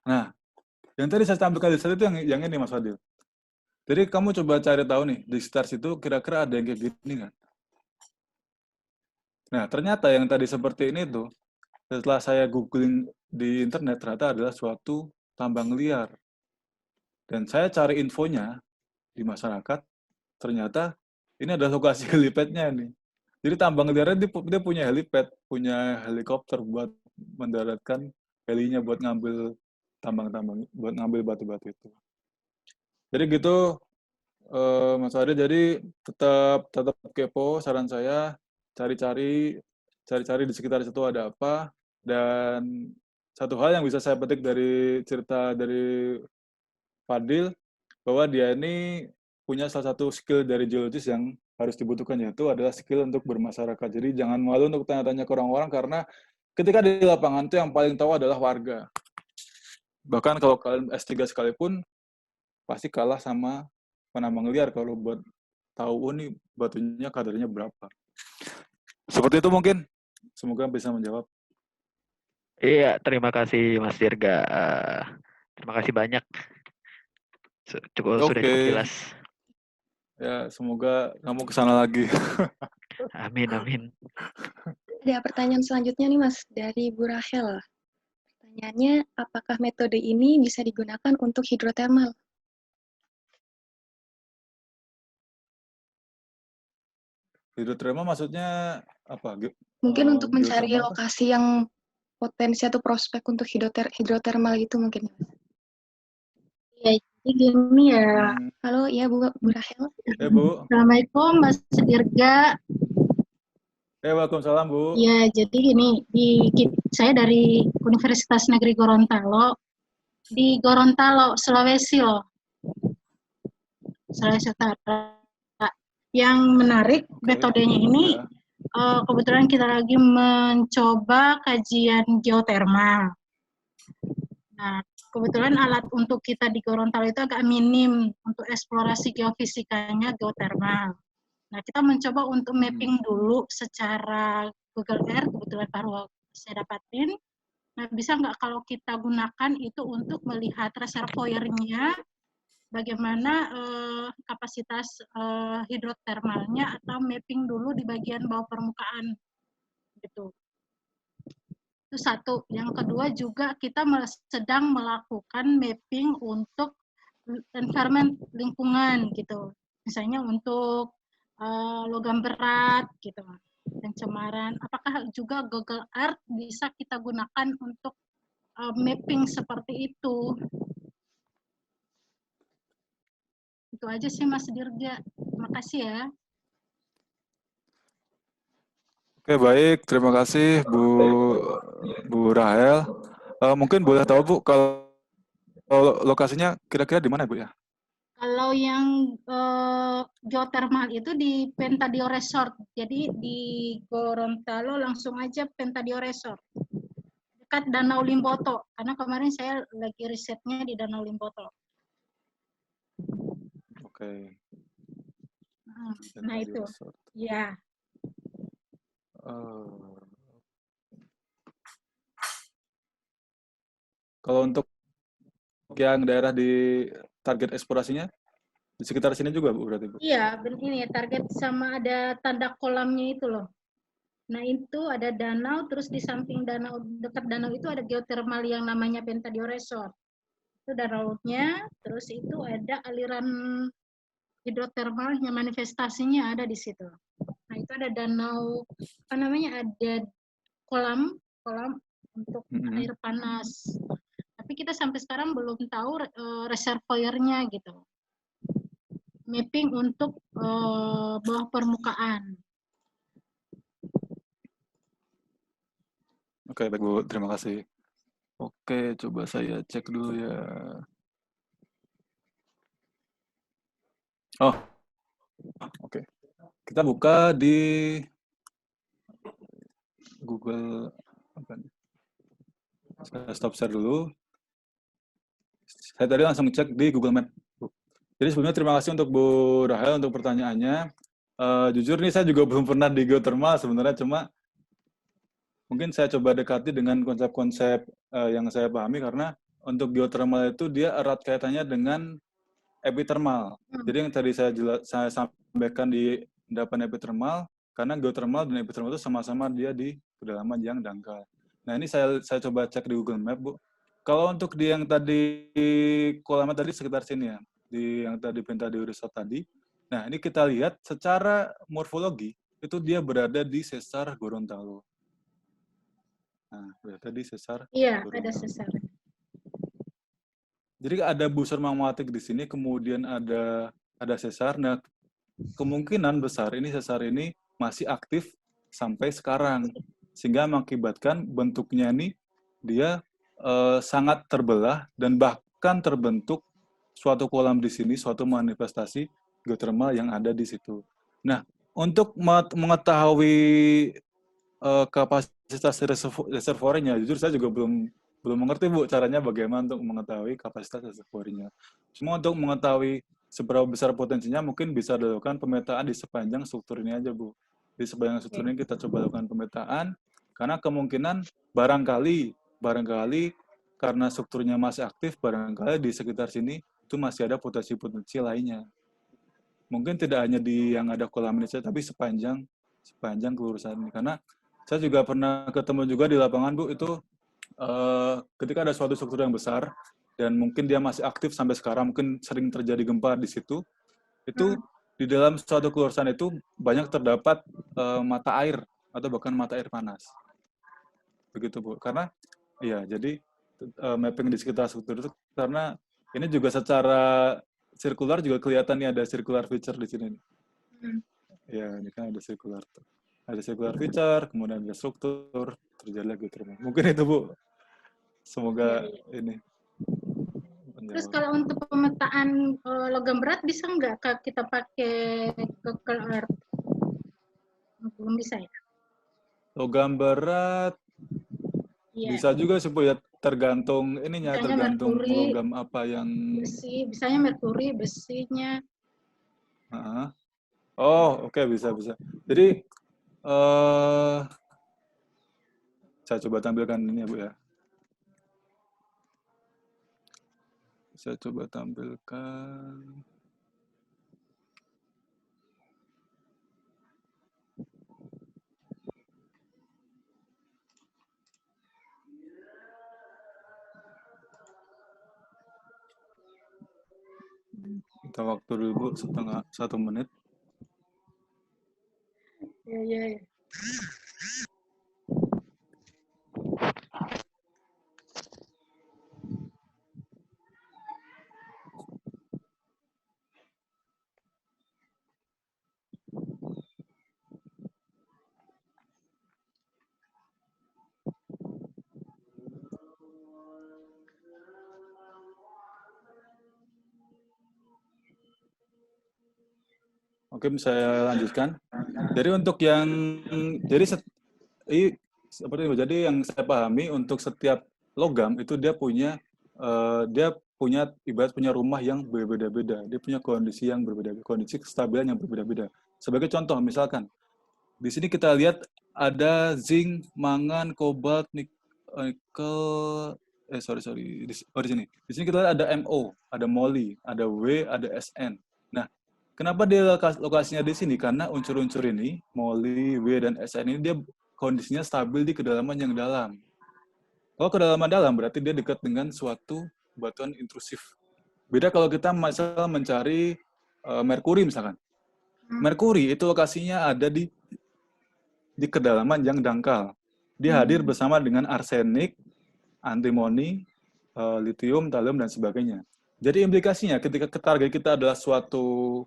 Nah, yang tadi saya tampilkan di slide itu yang ini Mas Fadil. Jadi kamu coba cari tahu nih di sekitar situ kira-kira ada yang kayak gini nggak? Nah, ternyata yang tadi seperti ini tuh setelah saya googling di internet ternyata adalah suatu tambang liar. Dan saya cari infonya di masyarakat, ternyata ini adalah lokasi helipadnya nih. Jadi tambang liarnya dia punya helipad, punya helikopter buat mendaratkan helinya buat ngambil tambang-tambang, buat ngambil batu-batu itu. Jadi gitu Mas Ari, jadi tetap kepo, saran saya cari-cari di sekitar situ ada apa, dan satu hal yang bisa saya petik dari cerita dari Fadil bahwa dia ini punya salah satu skill dari geologis yang harus dibutuhkan, yaitu adalah skill untuk bermasyarakat. Jadi jangan malu untuk tanya-tanya ke orang-orang karena ketika di lapangan itu yang paling tahu adalah warga. Bahkan kalau kalian S3 sekalipun pasti kalah sama penambang liar kalau buat tahu nih batunya kadarnya berapa. Seperti itu mungkin. Semoga bisa menjawab. Iya, terima kasih Mas Dirga. Terima kasih banyak. Sudah cukup Oke. jelas. Ya, semoga kamu kesana lagi. Amin, amin. Ada pertanyaan selanjutnya nih Mas, dari Bu Rahel. Pertanyaannya, apakah metode ini bisa digunakan untuk hidrotermal? Hidrotermal maksudnya apa? Mungkin untuk mencari Geothermal apa? lokasi yang potensi atau prospek untuk hidrotermal gitu mungkin. Ya, jadi gini ya. Halo, ya Bu Rahel. Bu. Assalamualaikum Mas Dirga. Waalaikumsalam Bu. Ya, jadi gini, saya dari Universitas Negeri Gorontalo, di Gorontalo, Sulawesi loh. Sulawesi Utara. Yang menarik metodenya ini, kebetulan kita lagi mencoba kajian geotermal. Nah, kebetulan alat untuk kita di Gorontalo itu agak minim untuk eksplorasi geofisikanya geotermal. Nah, kita mencoba untuk mapping dulu secara Google Earth, kebetulan baru saya dapatin. Nah, bisa nggak kalau kita gunakan itu untuk melihat reservoirnya, bagaimana kapasitas hidrotermalnya, atau mapping dulu di bagian bawah permukaan, gitu. Itu satu. Yang kedua juga kita sedang melakukan mapping untuk environment lingkungan gitu. Misalnya untuk logam berat gitu, pencemaran. Apakah juga Google Earth bisa kita gunakan untuk mapping seperti itu? Itu aja sih Mas Dirga. Terima kasih ya. Oke, baik. Terima kasih Bu Rahel. Mungkin boleh tahu Bu, kalau lokasinya kira-kira di mana Bu ya? Kalau yang geothermal itu di Pentadio Resort. Jadi di Gorontalo langsung aja Pentadio Resort. Dekat Danau Limboto. Karena kemarin saya lagi risetnya di Danau Limboto. Oke. Nah Pentadio itu. Resort. Ya. Kalau untuk yang daerah di target eksplorasinya, di sekitar sini juga Bu berarti Bu? Iya, ini target sama ada tanda kolamnya itu loh. Nah itu ada danau, terus di samping danau, dekat danau itu ada geothermal yang namanya Pentadio Resort. Itu danaunya, terus itu ada aliran hidrotermalnya, manifestasinya ada di situ. Nah itu ada danau, apa namanya, ada kolam untuk air panas. Tapi kita sampai sekarang belum tahu reservoirnya gitu. Mapping untuk bawah permukaan. Oke, baik Bu. Terima kasih. Oke, coba saya cek dulu ya. Oh, oke. Kita buka di Google. Apa nih? Saya stop share dulu. Saya tadi langsung cek di Google Map. Jadi sebelumnya terima kasih untuk Bu Rahel untuk pertanyaannya. Jujur nih saya juga belum pernah di geothermal sebenarnya, cuma mungkin saya coba dekati dengan konsep-konsep yang saya pahami, karena untuk geothermal itu dia erat kaitannya dengan epithermal. Jadi yang tadi saya sampaikan di endapan epithermal, karena geothermal dan epithermal itu sama-sama dia di kedalaman yang dangkal. Nah ini saya coba cek di Google Map Bu. Kalau untuk di yang tadi kolamnya tadi sekitar sini ya, di yang tadi Pentadio Resort tadi. Nah ini kita lihat secara morfologi itu dia berada di sesar Gorontalo. Nah, berada di sesar Iya, Gorontalo. ada sesar. Jadi ada busur magmatik di sini, kemudian ada sesar. Nah, kemungkinan besar ini sesar ini masih aktif sampai sekarang, sehingga mengakibatkan bentuknya ini dia sangat terbelah dan bahkan terbentuk suatu kolam di sini, suatu manifestasi geothermal yang ada di situ. Nah, untuk mengetahui kapasitas reservoirnya, jujur saya juga belum mengerti Bu caranya bagaimana untuk mengetahui kapasitas reservoirnya. Cuma untuk mengetahui seberapa besar potensinya mungkin bisa dilakukan pemetaan di sepanjang struktur ini aja Bu. Di sepanjang struktur ini kita coba lakukan pemetaan, karena kemungkinan barangkali karena strukturnya masih aktif, barangkali di sekitar sini itu masih ada potensi-potensi lainnya. Mungkin tidak hanya di yang ada kolam ini saja, tapi sepanjang kelurusan ini. Karena saya juga pernah ketemu juga di lapangan Bu, itu ketika ada suatu struktur yang besar dan mungkin dia masih aktif sampai sekarang, mungkin sering terjadi gempa di situ, itu di dalam suatu kelurusan itu banyak terdapat mata air atau bahkan mata air panas. Begitu Bu. Karena ya jadi mapping di sekitar struktur itu, karena ini juga secara sirkular juga kelihatan nih ada circular feature di sini. Ya, ini kan ada circular. Ada circular feature, kemudian ada struktur, terjadi lagi geothermal. Mungkin itu Bu. Semoga ini. Terus kalau untuk pemetaan logam berat bisa nggak kita pakai Google Earth? Belum bisa ya? Logam berat bisa juga sih Bu ya, tergantung ininya, Misalnya tergantung merkuri, logam apa yang besi, misalnya merkuri, besinya. Oh, oke, bisa. Jadi saya coba tampilkan ini ya Bu ya. Saya coba tampilkan. Kita waktu dulu Bu, 1 menit. Iya. Oke, saya lanjutkan. Jadi untuk yang seperti itu. Jadi yang saya pahami untuk setiap logam itu dia punya ibarat punya rumah yang berbeda-beda. Dia punya kondisi yang berbeda, kondisi kestabilan yang berbeda-beda. Sebagai contoh, misalkan di sini kita lihat ada zinc, mangan, kobalt, nikel, di sini. Di sini kita lihat ada MO, ada moly, ada W, ada SN. Nah, kenapa dia lokasinya di sini? Karena unsur-unsur ini, moly, W, dan SN ini dia kondisinya stabil di kedalaman yang dalam. Kalau kedalaman dalam berarti dia dekat dengan suatu batuan intrusif. Beda kalau kita misalnya mencari merkuri misalkan. Merkuri itu lokasinya ada di kedalaman yang dangkal. Dia hadir bersama dengan arsenik, antimoni, litium, thallium, dan sebagainya. Jadi implikasinya ketika target kita adalah suatu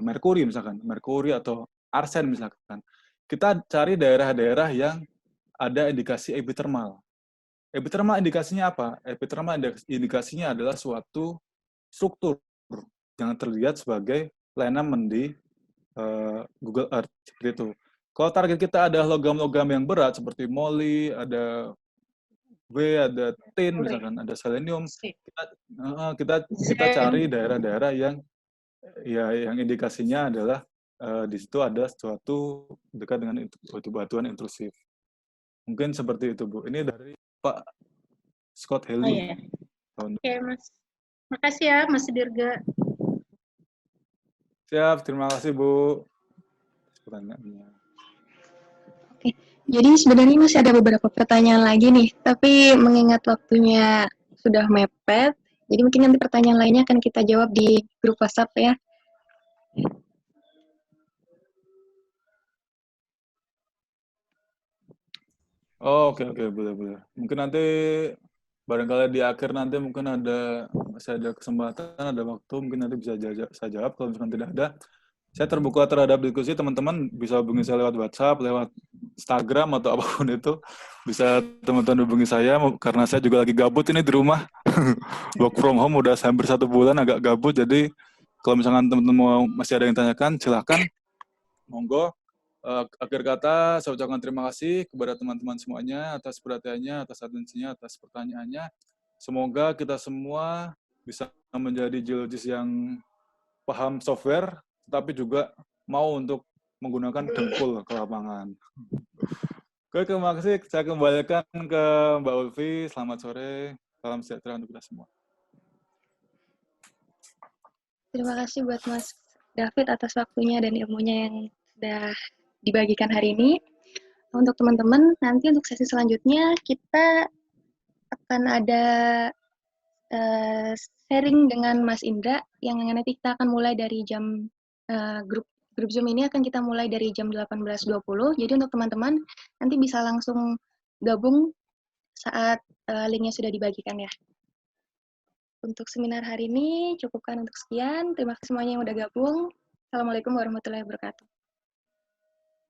merkuri misalkan, merkuri atau arsen misalkan, kita cari daerah-daerah yang ada indikasi epithermal. Epithermal indikasinya apa? Epithermal indikasinya adalah suatu struktur yang terlihat sebagai layanan di Google Earth seperti itu. Kalau target kita ada logam-logam yang berat seperti moly, ada W, ada tin misalkan, ada selenium, kita cari daerah-daerah yang indikasinya adalah di situ ada suatu dekat dengan batuan intrusif. Mungkin seperti itu, Bu. Ini dari Pak Scott Haley. Oh, iya. Oke, Mas. Makasih ya, Mas Dirga. Siap, terima kasih, Bu. Pertanyaannya. Oke, jadi sebenarnya masih ada beberapa pertanyaan lagi nih, tapi mengingat waktunya sudah mepet, jadi mungkin nanti pertanyaan lainnya akan kita jawab di grup WhatsApp ya. Oh, oke, boleh. Mungkin nanti barangkali di akhir nanti mungkin masih ada kesempatan, ada waktu, mungkin nanti bisa saya jawab. Kalau misalkan tidak ada, saya terbuka terhadap diskusi. Teman-teman bisa hubungi saya lewat WhatsApp, lewat Instagram, atau apapun itu. Bisa teman-teman hubungi saya, karena saya juga lagi gabut ini di rumah. Work from home udah hampir 1 bulan, agak gabut. Jadi kalau misalkan teman-teman masih ada yang tanyakan, silahkan. Monggo. Akhir kata, saya ucapkan terima kasih kepada teman-teman semuanya atas perhatiannya, atas atensinya, atas pertanyaannya. Semoga kita semua bisa menjadi geologis yang paham software, tapi juga mau untuk menggunakan dengkul ke lapangan. Oke, terima kasih. Saya kembalikan ke Mbak Ulfi. Selamat sore. Salam sejahtera untuk kita semua. Terima kasih buat Mas David atas waktunya dan ilmunya yang sudah dibagikan hari ini. Untuk teman-teman, nanti untuk sesi selanjutnya kita akan ada sharing dengan Mas Indra, yang nanti kita akan mulai dari jam grup Zoom ini akan kita mulai dari jam 18.20. Jadi untuk teman-teman nanti bisa langsung gabung saat linknya sudah dibagikan ya. Untuk seminar hari ini cukupkan untuk sekian. Terima kasih semuanya yang udah gabung. Assalamualaikum warahmatullahi wabarakatuh.